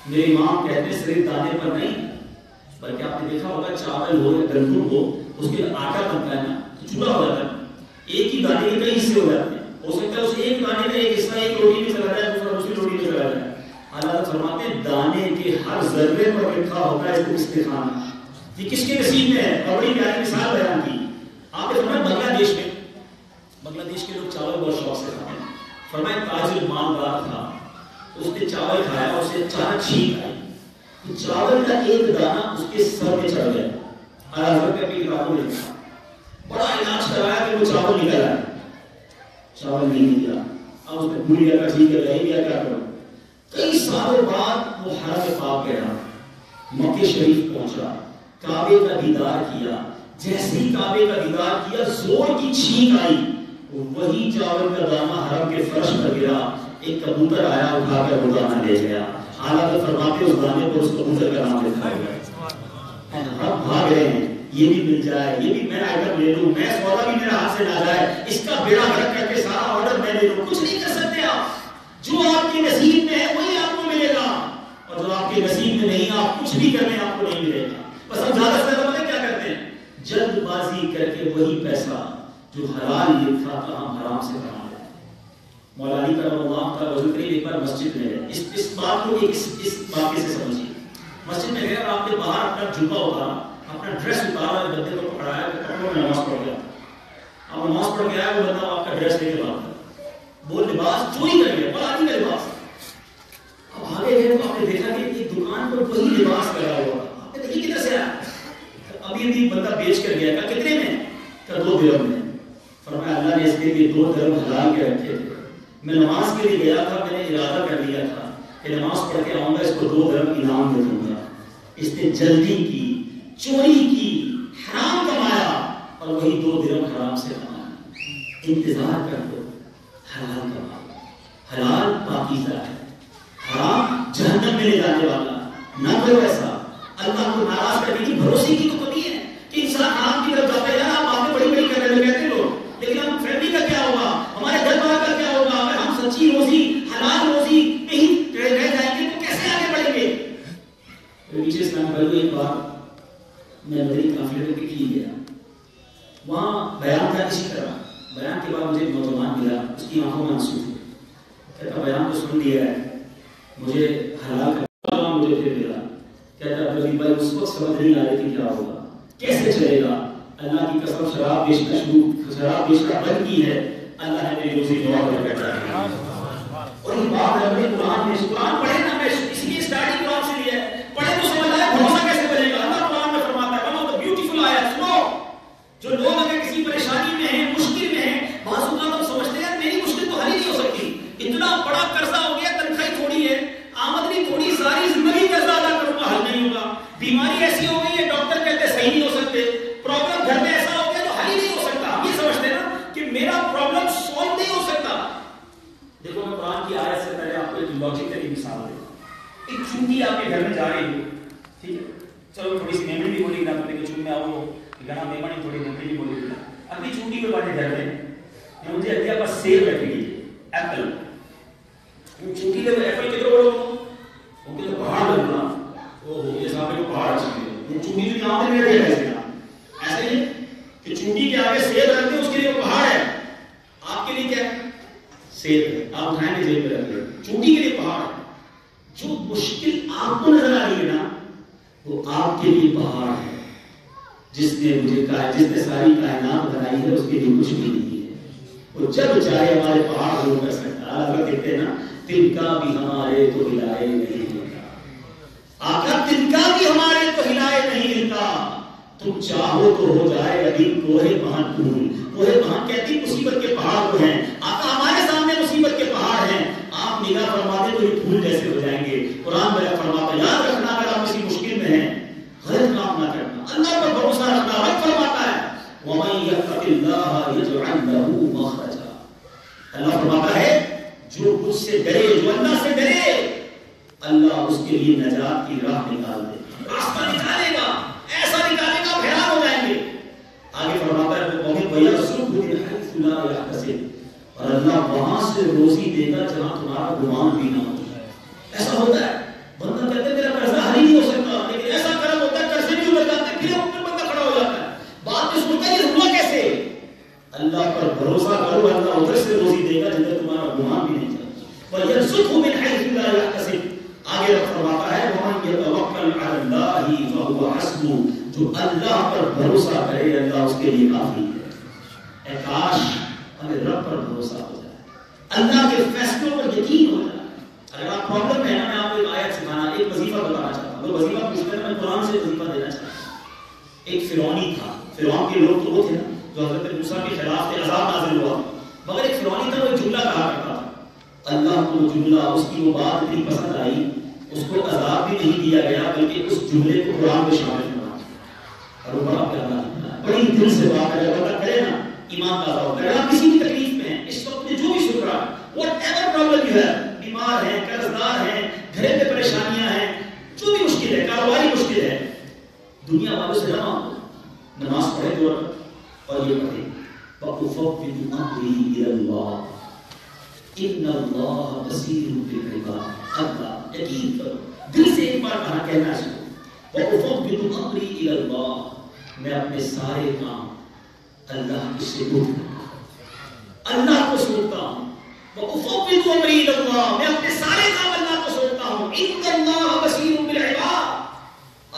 میرے امام کہتے ہیں صرف دانے پر نہیں بلکہ آپ نے دیکھا ہوگا چاول ہو یا گندم ہو اس کے آٹا بنتا ہے نا تو چوڑا ہو جاتا ہے، ایک ہی دانے کے کئی حصے ہو جاتے ہیں، ہو سکتا ہے اس ایک دانے میں ایک حصہ ایک روٹی میں چلا جائے، دوسرا دوسری روٹی میں چلا جائے۔ اللہ فرماتے ہیں دانے کے ہر ذرے پر لکھا ہوتا ہے اس کے کھانا، یہ کس کے نصیب میں ہے؟ اور بڑی پیاری مثال بیان کی آپ نے فرمایا بنگلہ دیش کے لوگ چاول بہت شوق سے کھاتے ہیں، فرمایا تاجر مالدار تھا، اس نے چاول کھایا، اسے اچانک چھینک آئی، چاول کا ایک دانہ اس کے سر میں چڑھ گیا، حضرت کے کتابوں میں لکھا، بڑا علاج کرایا کہ وہ چاول نکل آیا، چاول نہیں نکلا، اب اس نے بھول گیا کہ ٹھیک ہے رہ گیا کیا کروں۔ کئی سالوں بعد وہ حرم پاک گیا، مکہ شریف پہنچا، کعبے کا دیدار کیا، جیسے ہی کعبے کا دیدار کیا زور کی چھینک آئی، وہی چاول کا دانہ حرم کے فرش پر گرا، ایک کبوتر آیا اٹھا کر وہ دانہ لے گیا، حالات فرماتے اس دانے پر اس کبوتر کا نام لکھا گیا۔ ہم بھاگ رہے ہیں یہ بھی مل جائے، یہ بھی میں آئٹم لے لوں، میں سودا بھی میرا ہاتھ سے نہ جائے، اس کا بیڑا غرق کر کے سارا آرڈر میں لے لوں، کچھ نہیں کر سکتے آپ، جو آپ کے نصیب میں ہے وہی آپ کو ملے گا، اور جو آپ کے نصیب میں نہیں آپ کچھ بھی کرنے آپ کو نہیں ملے گا۔ بس ہم زیادہ سے زیادہ پتہ کیا کرتے ہیں، جلد بازی کر کے وہی پیسہ جو حلال لکھا تھا ہم حرام سے کما لیتے ہیں۔ مولا علی کرم اللہ کا وزن قریب ایک بار مسجد میں ہے، اس بات کو اس واقعے سے سمجھیے، مسجد میں گئے اور آپ نے باہر اپنا جھکا ہوگا، اپنا ڈریس اتارا ہے, بندے کو پکڑایا, کپڑوں میں نماز پڑھ گیا. اب نماز پڑھ کے آیا وہ بندہ آپ کا ڈریس لے کے بھاگتا, وہ لباس چوری کر گیا, پرانی کا لباس. اب آگے گئے تو آپ نے دیکھا کہ ایک دکان پر وہی لباس لگا ہوا, آپ نے دیکھی کدھر سے آیا, ابھی ابھی بندہ بیچ کر گیا. کہا کتنے میں؟ کہا 2 درہم میں. فرمایا اللہ نے اس کے لیے 2 درہم حلال کے رکھے تھے, میں نماز کے لیے گیا تھا, میں نے ارادہ کر لیا تھا کہ نماز پڑھ کے آؤں گا, اس کو 2 درہم انعام دے دوں گا. اس نے جلدی کی, چوری کی, حرام کمایا, اور وہی 2 درہم حرام سے کمایا. انتظار کر دو, حلال کماؤ. حلال پاکیزہ ہے, حرام جہنم میں لے جانے والا. نہ کرو ایسا, اللہ کو ناراض کرنے کی بھروسے کی تو کمی ہے کہ انسان حرام کی طرف جاتا ہے. یار آپ باتیں بڑی بڑی کر رہے کہتے لوگ, لیکن ہم فیملی کا کیا ہوگا, ہمارے گھر والوں کا کیا ہوگا؟ اگر ہم سچی روزی حلال روزی میں ہی رہ جائیں گے تو کیسے آگے بڑھیں گے؟ پیچھے اسلام بھائی ایک بار میں مدنی قافلے میں پک لی گیا, وہاں بیان تھا اسی طرح. بیان کے بعد مجھے ایک نوجوان ملا, اس کی آنکھوں میں آنسو تھے. کہتا بیان تو سن لیا ہے, مجھے حلال کا مجھے پھر ملا. کہتا رضی بھائی اس وقت سمجھ نہیں آ رہی تھی کیا ہوگا, کیسے چلے گا. اللہ کی قسم شراب بیچنا بند کی ہے, اللہ نے میری روزی دعا کر کے بتایا. اور یہ بات ہے قرآن میں, قرآن پڑھے نا, میں اس لیے اسٹارٹنگ قرآن سے لی ہے, پڑھے تو سمجھ آئے بھروسہ کیسے بنے گا. اللہ قرآن میں فرماتا ہے ون آف دی بیوٹیفل آیت, سنو جو لوگ اگر کسی پریشانی میں ہیں, مشکل میں ہیں, بعض اوقات ہم سمجھتے ہیں میری مشکل تو حل ہی نہیں ہو سکتی, اتنا بڑا قرضہ ہو گیا, تنخواہ تھوڑی ہے, آمدنی تھوڑی, ساری زندگی قرضہ ادا کروں گا, حل نہیں ہوگا. بیماری ایسی ہو گئی ہے, ڈاکٹر کہتے ہیں صحیح نہیں ہو سکتے. پرابلم گھر میں ایسا ہو گیا جو حل ہی نہیں ہو سکتا. ہم یہ سمجھتے ہیں نا کہ میرا پرابلم سولو نہیں ہو سکتا. دیکھو میں قرآن کی آیت سے پہلے آپ کو ایک لاجیکل مثال دے. ایک چونٹی آپ کے گھر میں جا رہی ہو, ٹھیک ہے, چلو تھوڑی سی میموری بھی بولی گا, کہ چون میں آؤ گنا میموری تھوڑی میموری بھی بولی گا. اپنی چونٹی کو باتیں گھر میں مجھے اگیا پر سیب رکھے گی, ایپل. چونٹی کے ایپل کتنے بڑے ہو, ان کے پہاڑ لگنا, وہ ہو یہ سامنے کو پہاڑ چاہیے. چونٹی جو یہاں پہ نہیں رہے ایسے ایسے نہیں کہ چونٹی کے آگے سیب رکھتے ہیں, اس کے لیے وہ پہاڑ ہے, آپ کے لیے کیا ہے, سیب ہے, آپ اٹھائیں گے جیب پہ رکھ لیں. چونٹی کے لیے پہاڑ ہے. جو مشکل آپ کو نظر آ رہی ہے نا, وہ آپ کے لیے پہاڑ ہے. جس نے مجھے کہا, جس نے ساری کائنات بنائی ہے, اس کے لیے کچھ بھی نہیں ہے. وہ جب چاہے ہمارے پہاڑ دور کر سکتا. آقا کہتے ہیں نا, دل کا بھی ہمارے تو ہلائے نہیں ہوتا. آقا دل کا بھی ہمارے تو ہلائے نہیں ہوتا. تم چاہو تو ہو جائے ابھی کوہ مہان پھول. کوہ مہان کہتی مصیبت کے پہاڑ کو ہیں. آقا ہمارے سامنے مصیبت کے پہاڑ ہیں, آپ نگاہ فرماتے تو یہ پھول جیسے ہو جائیں گے. قرآن میرا فرماتا ہے یاد رکھنا, اگر آپ کسی مشکل میں ہیں غلط کام نہ کرنا, اللہ پر بھروسہ رکھنا. رب فرماتا ہے وَمَن يَتَّقِ اللَّهَ يَجْعَل لَّهُ مَخْرَجًا. اللہ فرماتا ہے جو مجھ سے ڈرے, جو اللہ سے ڈرے, اللہ اس کے لیے نجات کی راہ نکال دے, راستہ نکالے گا, ایسا نکالے گا حیران ہو جائیں گے. آگے فرماتا ہے وہ مومن وَيَرْزُقْهُ مِنْ حَيْثُ لَا يَحْتَسِبُ, اور اللہ وہاں سے روزی دے گا جہاں تمہارا گمان بھی نہ ہو. ایسا ہوتا ہے, بندہ کہتے میرا قرضہ حل ہی نہیں ہو سکتا, لیکن ایسا کرم ہوتا ہے قرضے بھی ابھر جاتے ہیں, پھر اوپر بندہ کھڑا ہو جاتا ہے. بعد میں سنتا ہے یہ ہوا کیسے. اللہ پر بھروسہ کرو, اللہ ادھر سے روزی دے گا جدھر تمہارا گمان بھی نہیں چلتا. وَيَرْزُقْهُ مِنْ حَيْثُ لَا يَحْتَسِبُ. آگے رب فرماتا ہے وَمَن يَتَوَکَّلْ عَلَى اللَّهِ فَهُوَ حَسْبُهُ. جو اللہ پر بھروسہ کرے اللہ اس کے لیے کافی ہے. اے کاش ہمیں رب پر بھروسہ ہو جائے, اللہ کے فیصلوں پر یقین ہو جائے. اگر آپ پرابلم میں ہے نا, میں آپ کو ایک آیت سکھانا, ایک وظیفہ بتانا چاہتا ہوں. وہ وظیفہ پوچھتے ہیں, میں قرآن سے وظیفہ دینا چاہتا ہوں. ایک فرعونی تھا, فرعون کے لوگ تو وہ تھے نا جو حضرت موسیٰ کے خلاف تھے, عذاب نازل ہوا, مگر ایک فرعونی تھا وہ ایک جملہ کہا کرتا تھا. اللہ کو جملہ, اس کی وہ بات اتنی پسند آئی, اس کو عذاب بھی نہیں دیا گیا بلکہ اس جملے کو قرآن میں شامل کرنا. اور وہ بڑا پیارا ہے, بڑی دل سے بات ہے, پتہ کرے نا ایمان تازہ ہوتا ہے. آپ کسی بھی تکلیف میں ہیں اس وقت جو بھی سن رہا, واٹ ایور پرابلم یو ہے, بیمار ہیں, قرضدار ہیں, گھر میں پریشانیاں ہیں, جو بھی مشکل ہے, کاروباری مشکل ہے, دنیا والوں سے نہ مانگو, نماز پڑھے دو رکعت اور یہ پڑھے وَأُفَوِّضُ أَمْرِي إِلَى اللَّهِ إِنَّ اللَّهَ بَصِيرٌ بِالْعِبَادِ. اللہ یقین کرو, دل سے ایک بار کہنا, کہنا چاہو وَأُفَوِّضُ أَمْرِي إِلَى اللَّهِ. میں اپنے سارے کام اللہ کے سپرد کرتا ہوں, اللہ کو سونپتا ہوں. وَأُفَوِّضُ أَمْرِي إِلَى اللَّهِ. میں اپنے سارے کام اللہ کو سونپتا ہوں. إِنَّ اللَّهَ بَصِيرٌ بِالْعِبَادِ.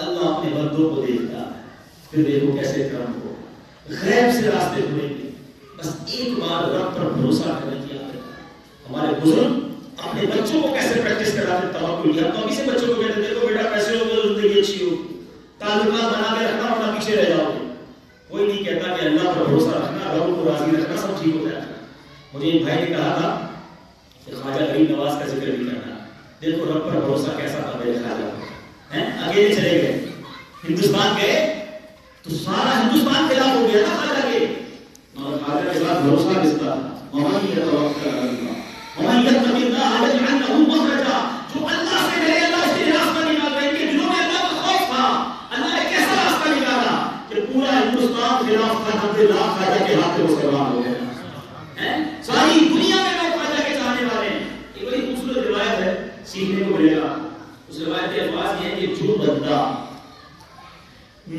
اللہ اپنے بندوں کو دیکھتا ہے. پھر دیکھو کیسے کرم ہو، غیب سے راستے کھلیں گے. بس ایک بار رب پر بھروسہ کرنے کی عادت ہے. ہمارے بزرگ اپنے بچوں کو کیسے پریکٹس کراتے توکل کی. ہم تو ابھی سے بچوں کو کہتے دیکھو بیٹا پیسے ہو تو زندگی اچھی ہوگی، تعلقات بنا کے رکھنا ورنہ پیچھے رہ جاؤ گے. کوئی نہیں کہتا کہ اللہ پر بھروسہ رکھنا، رب کو راضی رکھنا، سب ٹھیک ہو جائے گا. مجھے ایک بھائی نے کہا تھا کہ خواجہ غریب نواز کا ذکر بھی کرنا. دیکھو رب پر بھروسہ کیسا تھا میرے خواجہ. اکیلے چلے گئے ہندوستان گئے تو سارا ہندوستان خلاف ہو گیا نا خواجہ کے، اور خواجہ کے ساتھ بھروسہ کس کا تھا؟ ومن يتوکل علی اللہ ومن یتق اللہ یجعل له مخرجا. جو اللہ سے ڈرے اللہ اس کے راستہ نکال دے. ان کے دلوں میں اللہ کا خوف تھا. اللہ نے کیسا راستہ نکالا کہ پورا ہندوستان خلاف تھا. 90 لاکھ خواجہ کے ہاتھ میں مسلمان ہو گئے. ساری دنیا میں لوگ خواجہ کے چاہنے والے ہیں. ایک بڑی خوبصورت روایت ہے، سیکھنے کو ملے گا. اس روایت کے الفاظ یہ ہیں کہ جو بندہ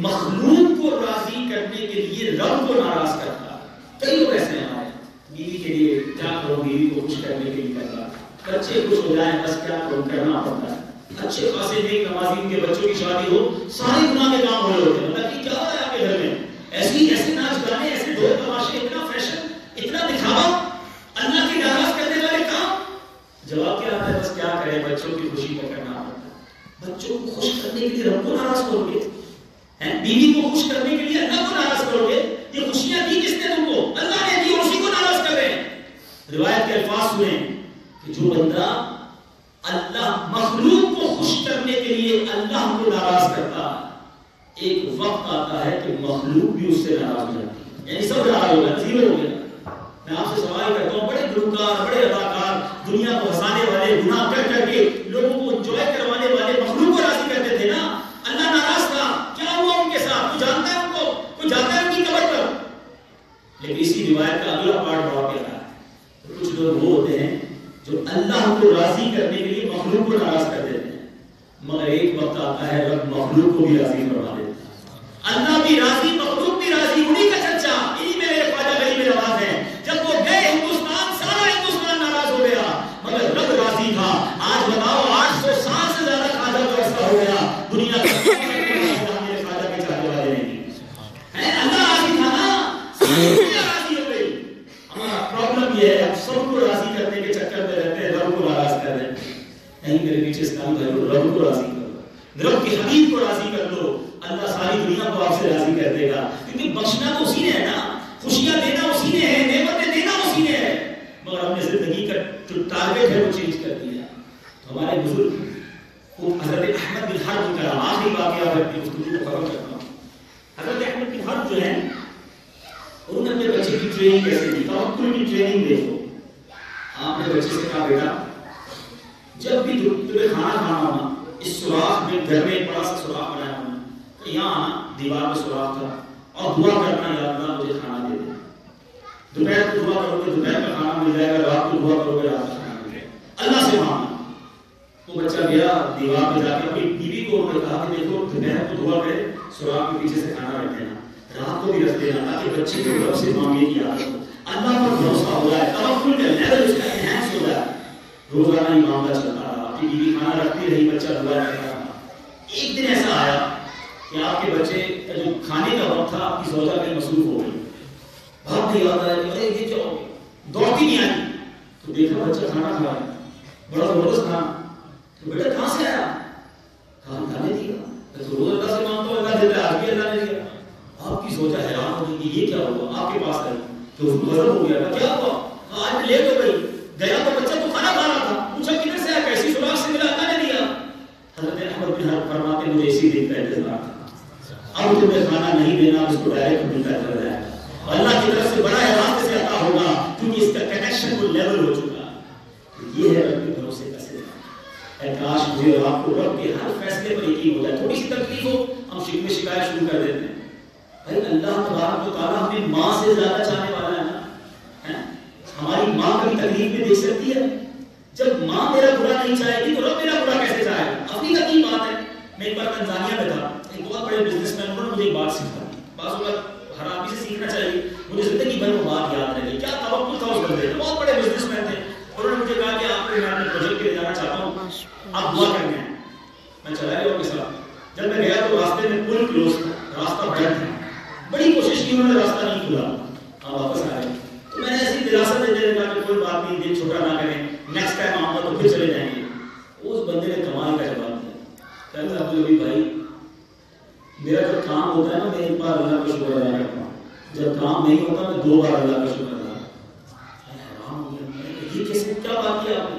مخلوق کو راضی کرنے کے لیے رب کو ناراض کرتا. کئی لوگ ایسے ہیں ہمارے، بیوی کے لیے کیا کرو، بیوی کو خوش کرنے کے لیے کرتا، بچے خوش ہو جائیں بس کیا کرو، کرنا پڑتا ہے. اچھے خاصے نیک نمازی ان کے بچوں کی شادی ہو، سارے گناہ کے کام ہو رہے ہوتے ہیں. مطلب کہ کیا ہو رہا ہے آپ کے گھر میں؟ ایسے ناچ گانے، ایسے ڈھول تماشے، اتنا فیشن، اتنا دکھاوا، اللہ کی ناراض کرنے والے کام. جواب کیا آتا ہے؟ بس کیا کریں، بچوں کی خوشی کا کرنا پڑتا ہے. بچوں کو خوش کرنے کے لیے رب کو ناراض کرو گے، بیوی کو خوش کرنے کے لیے اللہ کو ناراض کرو گے. یہ خوشیاں دی کس نے تم کو؟ اللہ نے دی، اور اسی کو ناراض کر رہے ہیں. روایت کے الفاظ سنیں کہ جو بندہ اللہ مخلوق کو خوش کرنے کے لیے اللہ کو ناراض کرتا، ایک وقت آتا ہے کہ مخلوق بھی اس سے ناراض ہو جاتی ہے. یعنی سب ناراض ہو گیا، زیرو ہو گیا. میں آپ سے سوال کرتا ہوں، بڑے گلوکار، بڑے اداکار، دنیا کو ہنسانے والے، گناہ کر کر کے لوگوں کو انجوائے کروانے والے مخلوق کو راضی کرتے تھے نا. اللہ ناراض تھا، کیا ہوا ان کے ساتھ؟ کوئی جانتا ہے ان کو؟ کوئی جانتا ہے ان کی قبر پر؟ لیکن اسی روایت کا اگلا پارٹ بڑا پیارا ہے. کچھ لوگ وہ ہوتے ہیں جو اللہ کو راضی کرنے کے لیے مخلوق کو ناراض کر دیتے ہیں، مگر ایک وقت آتا ہے رب مخلوق کو بھی راضی کروا دیتا ہے. اللہ بھی راضی، مخلوق بھی راضی. انہی کا چرچا، انہی میں میرے خواجہ غریب نواز ہیں. جب وہ گئے ہندوستان، سارا ہندوستان ناراض ہو گیا، مگر رب راضی تھا. آج بتاؤ 800 سال سے زیادہ خواجہ کو ایسا ہو گیا، دنیا کا میرے خواجہ کے چاہنے والے نہیں ہے. اللہ راضی تھا نا، دنیا راضی ہو گئی. ہمارا پرابلم یہ ہے، سب کو راضی کرنے کے چکر میں رہتے ہیں، رب کو ناراض کر رہے ہیں. نہیں میرے پیچھے اسلام کرو، رب کو راضی کرو، رب کے حبیب کو راضی کر دو. اللہ ساری دنیا کو آپ سے راضی کر دے گا، کیونکہ بخشنا تو اسی نے ہے نا، خوشیاں دینا اسی نے ہے، نعمتیں دینا اسی نے ہے. مگر ہم نے زندگی کا جو ٹارگیٹ ہے وہ چینج کر دیا. ہمارے بزرگ کو حضرت احمد بن حرب کا آخری واقعہ اپنی گفتگو کو ختم کرتا ہوں. حضرت احمد بن حرب جو ہیں، انہوں نے اپنے بچے کی ٹریننگ کیسے دی؟ توکل کی ٹریننگ دیکھو. آپ نے بچے سے کہا بیٹا جب بھی تمہیں کھانا کھانا ہونا، اس سوراخ میں، گھر میں ایک بڑا سا سوراخ بنایا ہونا، تو یہاں آنا، دیوار میں سوراخ تھا، اور دعا کرنا یا اللہ مجھے کھانا دے دے. دوپہر کو دعا کرو گے دوپہر کا کھانا مل جائے گا، رات کو دعا کرو گے رات کا کھانا مل جائے گا. اللہ سے مانگنا. تو بچہ گیا دیوار پہ جا کے اپنی بیوی کو انہوں نے کہا کہ دیکھو دوپہر کو دعا کرے، سوراخ کے پیچھے سے کھانا رکھ دینا، رات کو بھی رکھ دینا، تاکہ بچے کو رب سے مانگنے کی عادت ہو، اللہ پر بھروسہ ہو جائے، توکل کا لیول اس کا انہینس ہو جائے. روزانہ ہی معاملہ چلتا رہا، آپ کی بیوی کھانا رکھتی رہی، بچہ دعا کرتا رہا. ایک دن ایسا آیا کہ آپ کے بچے کا جو کھانے کا وقت تھا، آپ کی زوجہ میں مصروف ہو گئی، بھاگ نہیں آتا ہے، ارے یہ کیا ہو گیا، دوڑتی نہیں آئی. تو دیکھا بچہ کھانا کھا رہا ہے، بڑا زبردست کھانا. تو بیٹا کہاں سے آیا؟ کہا اللہ نے دیا. تو روز اللہ سے مانگتا ہوں اللہ دیتا ہے، آج بھی اللہ نے دیا. آپ کی زوجہ حیران ہو گئی، یہ کیا ہوا؟ آپ کے پاس آئی تو اس کو غضب ہو گیا، کیا ہوا؟ آج لیٹ ہو گئی، گیا تو بچہ تو کھانا کھا رہا تھا، پوچھا کدھر سے آیا، کیسی سوراخ سے ملا؟ اللہ نے دیا. حضرت احمد بن حرب فرماتے مجھے اسی دن کا انتظار تھا، اب تمہیں کھانا نہیں دینا، اس کو ڈائریکٹ ملتا چلا جائے گا، اللہ کی طرف سے بڑا احساس سے عطا ہوگا، کیونکہ اس کا کنیکشن کو لیول ہو چکا. یہ ہے رب کے بھروسے کا صرف. کاش مجھے اور آپ کو رب کے ہر فیصلے پر یقین ہو جائے. تھوڑی سی تکلیف ہو ہم شکوے شکایت شروع کر دیتے ہیں. بھائی اللہ تبارک و تعالیٰ ہمیں ماں سے زیادہ چاہنے والا ہے نا. ہماری ماں کبھی تکلیف میں دیکھ سکتی ہے؟ جب ماں میرا برا نہیں چاہے گی تو رب میرا برا کیسے چاہے گا؟ اپنی کی بات ہے. میں ایک بار تنزانیہ میں تھا، ایک بہت بڑے بزنس مین، انہوں نے مجھے ایک بات سکھائی. بعض اوقات ہر آدمی سے سیکھنا چاہیے. مجھے زندگی بھر وہ بات یاد رہے گی. کیا توقع تھا اس بندے، بہت بڑے بزنس مین تھے. انہوں نے مجھے کہا کہ آپ کو میں اپنے پروجیکٹ کے لیے جانا چاہتا ہوں، آپ دعا کریں گے. میں چلا گیا ان کے ساتھ. جب میں گیا تو راستے میں پل کلوز تھا. راستہ بڑا تھا, بڑی کوشش کی, انہوں نے راستہ نہیں کھلا, ہم واپس آ گئے. تو میں نے ایسی دلاسا دینے لگا کہ کوئی بات نہیں, دل چھوٹا نہ کریں, نیکسٹ ٹائم آؤں گا تو پھر چلے جائیں گے. اس بندے نے کمال کا جواب دیا, کہتا عبد الحبیب بھائی میرا جب کام ہوتا ہے نا میں ایک بار اللہ کا شکر ادا کرتا ہوں, جب کام نہیں ہوتا میں 2 بار اللہ کا شکر ادا کرتا ہوں. حیران ہو گیا, یہ کیسے, کیا بات کیا آپ نے؟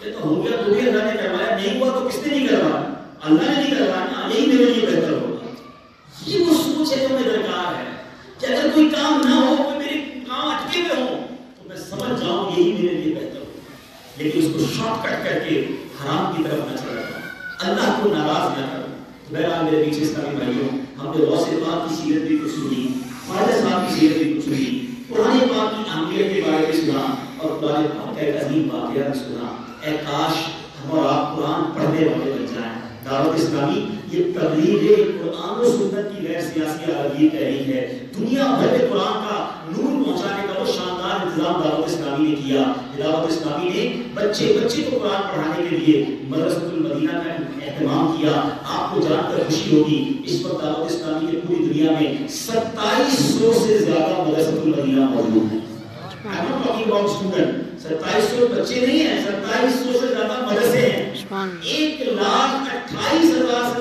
کہتا ہو گیا تو بھی اللہ نے کروایا, نہیں ہوا تو کس نے نہیں کروایا, اللہ نے نہیں کروایا نا, یہی میرے لیے بہتر ہوگا. یہ وہ سوچ ہے جو ہمیں درکار ہے کہ اگر کوئی کام نہ ہو, کوئی میرے کام اٹکے ہوئے ہوں تو میں سمجھ جاؤں یہی میرے لیے بہتر ہوگا, لیکن اس کو شارٹ کٹ کر کے حرام کی طرف نہ چلا جاؤں, اللہ کو ناراض نہ کروں. بہرحال میرے پیچھے اسلامی بھائیوں, ہم نے غوث پاک کی سیرت بھی کچھ سنی, خواجہ صاحب کی سیرت بھی کچھ سنی, قرآن پاک کی اہمیت کے بارے میں سنا, اور قرآن پاک کا ایک عظیم واقعہ بھی سنا. اے کاش ہم اور آپ قرآن پڑھنے والے بن جائیں. دعوت اسلامی یہ تبلیغ قرآن و سنت کی غیر سیاسی آزادی تحریک ہے. دنیا بھر میں قرآن کا نور پہنچانے کا وہ شاندار انتظام دعوت اسلامی نے کیا. دعوت اسلامی نے بچے کو قرآن پڑھانے کے لیے مدرسۃ المدینہ کا اہتمام کیا. آپ کو جان کر خوشی ہوگی, اس وقت دعوت اسلامی کی پوری دنیا میں 2700 سے زیادہ مدرسۃ المدینہ موجود ہیں. 2700 بچے نہیں ہیں, 2700 سے زیادہ مدرسے ہیں. 1,28,000 سے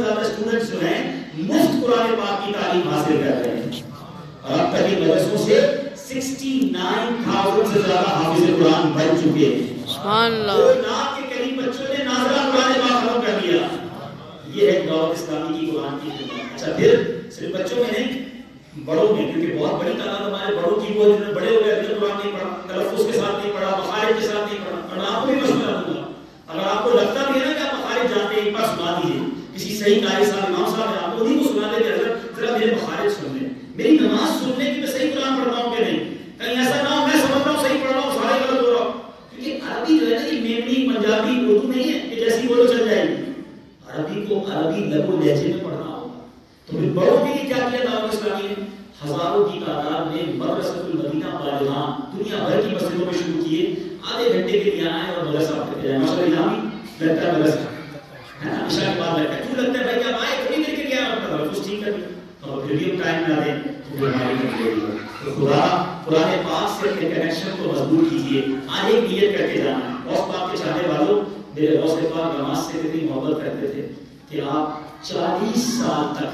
زیادہ اسٹوڈنٹس جو ہیں مفت قرآن پاک کی تعلیم حاصل کر رہے ہیں. اور اب تک ان مدرسوں سے 69,000 سے زیادہ حافظ قرآن بن چکے ہیں. سبحان اللہ. 2 لاکھ کے قریب بچوں نے ناظرہ قرآن پاک ختم کر لیا. یہ ہے دعوت اسلامی کی قرآن کی خدمت. اچھا پھر صرف بچوں میں نہیں, بڑوں میں, کیونکہ بہت بڑی تعداد ہمارے بڑوں کی وہ جنہوں نے بڑے ہو گئے ابھی قرآن نہیں پڑھا, تلفظ کے ساتھ نہیں پڑھا, مخارج کے ساتھ نہیں پڑھا. اور آپ کو بھی مشورہ دوں گا, اگر آپ کو لگتا بھی ہے نا کہ آپ مخارج جانتے ہیں, ایک بار سنا دیجیے کسی صحیح قاری صاحب, امام صاحب ہیں, آپ کو انہیں کو سنا دے کہ حضرت ذرا میرے مخارج سن لیں, میری نماز سن لیں کہ میں صحیح قرآن پڑھ رہا ہوں کہ نہیں, کہیں ایسا نہ ہو میں سمجھ رہا ہوں صحیح پڑھ رہا ہوں سارے غلط ہو رہا ہوں. کیونکہ عربی جو ہے نا یہ میمنی پنجابی اردو نہیں ہے کہ جیسی بولو چل جائے گی. عربی کو عربی لب و لہجے میں پڑھنا ہوگا. تو پھر بڑوں کے لیے کیا کیا دعوت اسلامی نے؟ ہزاروں کی تعداد میں مدرسۃ المدینہ بالغان دنیا بھر کی مسجدوں میں شروع کیے. آدھے گھنٹے کے لیے آئے اور مدرسہ پڑھ کے جائیں. ماشاءاللہ یہاں بھی لگتا ہے مدرسہ ہے نا, عشاء کے بعد لگتا ہے. کیوں لگتا ہے بھائی, آپ آئے کبھی کر کے کیا آپ کا کچھ ٹھیک کر لیں, اور پھر بھی ہم ٹائم نہ دیں تو ہماری کمزوری ہے. تو خدا قرآن پاک سے اپنے کنیکشن کو مضبوط کیجیے. آج ایک نیت کر کے جانا. غوث پاک کے چاہنے والوں, میرے غوث پاک نماز سے اتنی محبت کرتے تھے کہ آپ 40 سال تک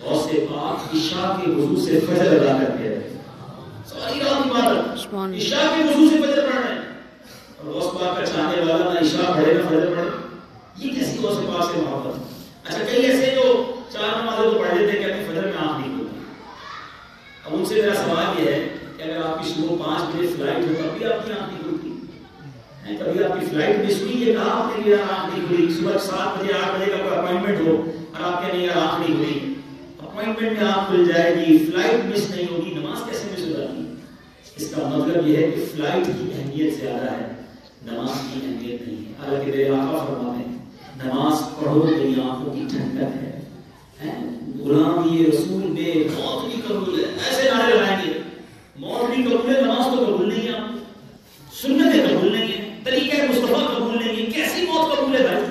غوث پاک عشاء کے وضو سے فجر ادا کرتے رہے. ساری رات عبادت, عشاء کے وضو سے فجر پڑھ رہے ہیں, اور غوث پاک کا چاہنے والا نہ عشاء پڑھے نہ فجر پڑھے. یہ کیسی غوث پاک سے محبت. اچھا کئی ایسے جو 4 نمازیں تو پڑھ لیتے ہیں کہ اپنی فجر میں آنکھ نہیں کھلتی. اب ان سے میرا سوال یہ ہے کہ اگر آپ کی صبح 5 بجے فلائٹ ہو تب بھی آپ کی آنکھ نہیں کھلتی, کبھی آپ کی فلائٹ مس ہوئی, یہ کہا آپ نے کہ یار آنکھ نہیں کھلی, صبح 7 بجے 8 بجے کا کوئی اپوائنٹمنٹ ہو اور آپ کہنے یار آنکھ نہیں کھلی, اپوائنٹمنٹ میں آنکھ کھل جائے گی, فلائٹ مس نہیں ہوگی, نماز کیسے مس ہو جاتی؟ اس کا مطلب یہ ہے کہ فلائٹ کی اہمیت زیادہ ہے, نماز کی اہمیت نہیں ہے. حالانکہ میرے آقا فرماتے ہیں نماز پڑھو میری آنکھوں کی ٹھنڈک ہے. غلامی رسول میں موت بھی قبول ہے, ایسے نعرے لگائیں گے موت بھی قبول ہے, نماز تو قبول نہیں ہے, سنتیں قبول نہیں ہے, طریقہ مصطفیٰ قبول نہیں ہے. کیسی موت قبول ہے بھائی؟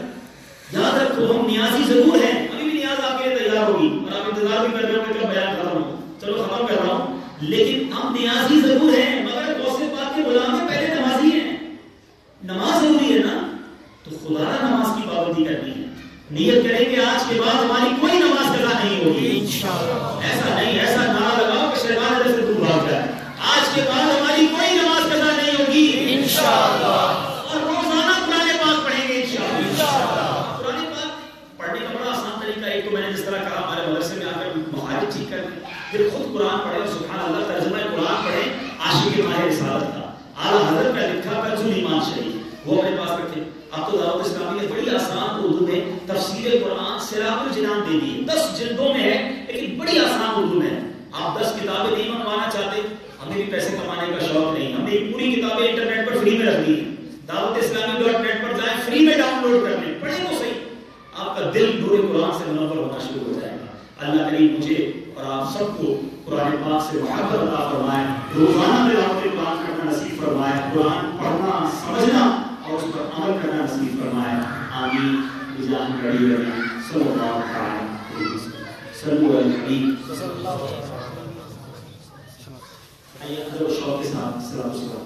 یاد رکھو ہم نیازی ضرور ہیں, ابھی بھی نیاز آپ کے لیے تیار ہوگی اور آپ انتظار بھی کر رہے ہو کہ کب بیان ختم ہو, چلو ختم کر رہا ہوں, لیکن ہم نیازی ضرور ہیں مگر غوث پاک کے غلام ہیں, پہلے نمازی ہیں. نماز ضروری ہے نا, تو خدا نہ نماز کی پابندی کرنی ہے. نیت کریں کہ آج کے بعد ہماری کوئی نماز قضا نہیں ہوگی انشاءاللہ. ایسا نہیں, ایسا نعرہ لگاؤ کہ شیطان ادھر سے دور بھاگ جائے. آج کے بعد ہماری کوئی نماز قضا نہیں ہوگی انشاءاللہ, اور روزانہ قرآن پاک پڑھیں گے انشاءاللہ. قرآن پاک پڑھنے کا بڑا آسان طریقہ ہے. ایک تو میں نے جس طرح کہا ہمارے مدرسے میں آ کر مخارج ٹھیک کر دیں, پھر خود قرآن پڑھیں اور سبحان اللہ ترجمہ قرآن پڑھیں. عاشق ماہ رسالت کا اعلیٰ حضرت کا لکھا کنز الایمان شریف وہ اپنے پاس رکھیں. اب تو دعوت اسلامی نے بڑی آسان اردو میں تفسیر قرآن سراج الجنان دے دی ہے. 10 جلدوں میں ہے لیکن بڑی آسان اردو میں ہے. آپ 10 کتابیں نہیں منگوانا چاہتے, ہمیں بھی پیسے کمانے کا شوق نہیں, ہم نے پوری کتابیں انٹرنیٹ پر فری میں رکھ دی ہیں. دعوت اسلامی .net پر جائیں, فری میں ڈاؤن لوڈ کر لیں, پڑھیں تو صحیح, آپ کا دل نور قرآن سے منور ہونا شروع ہو جائے گا. اللہ کریم مجھے اور آپ سب کو قرآن پاک سے محبت عطا فرمائے, روزانہ تلاوت قرآن کرنا نصیب فرمائے, قرآن پڑھنا سمجھنا اور اس پر عمل کرنا نصیب فرمائے. آمین. بجاہ نبی صلی اللہ علیہ وسلم. حبیب. آئیے اندر و شوق کے ساتھ سلام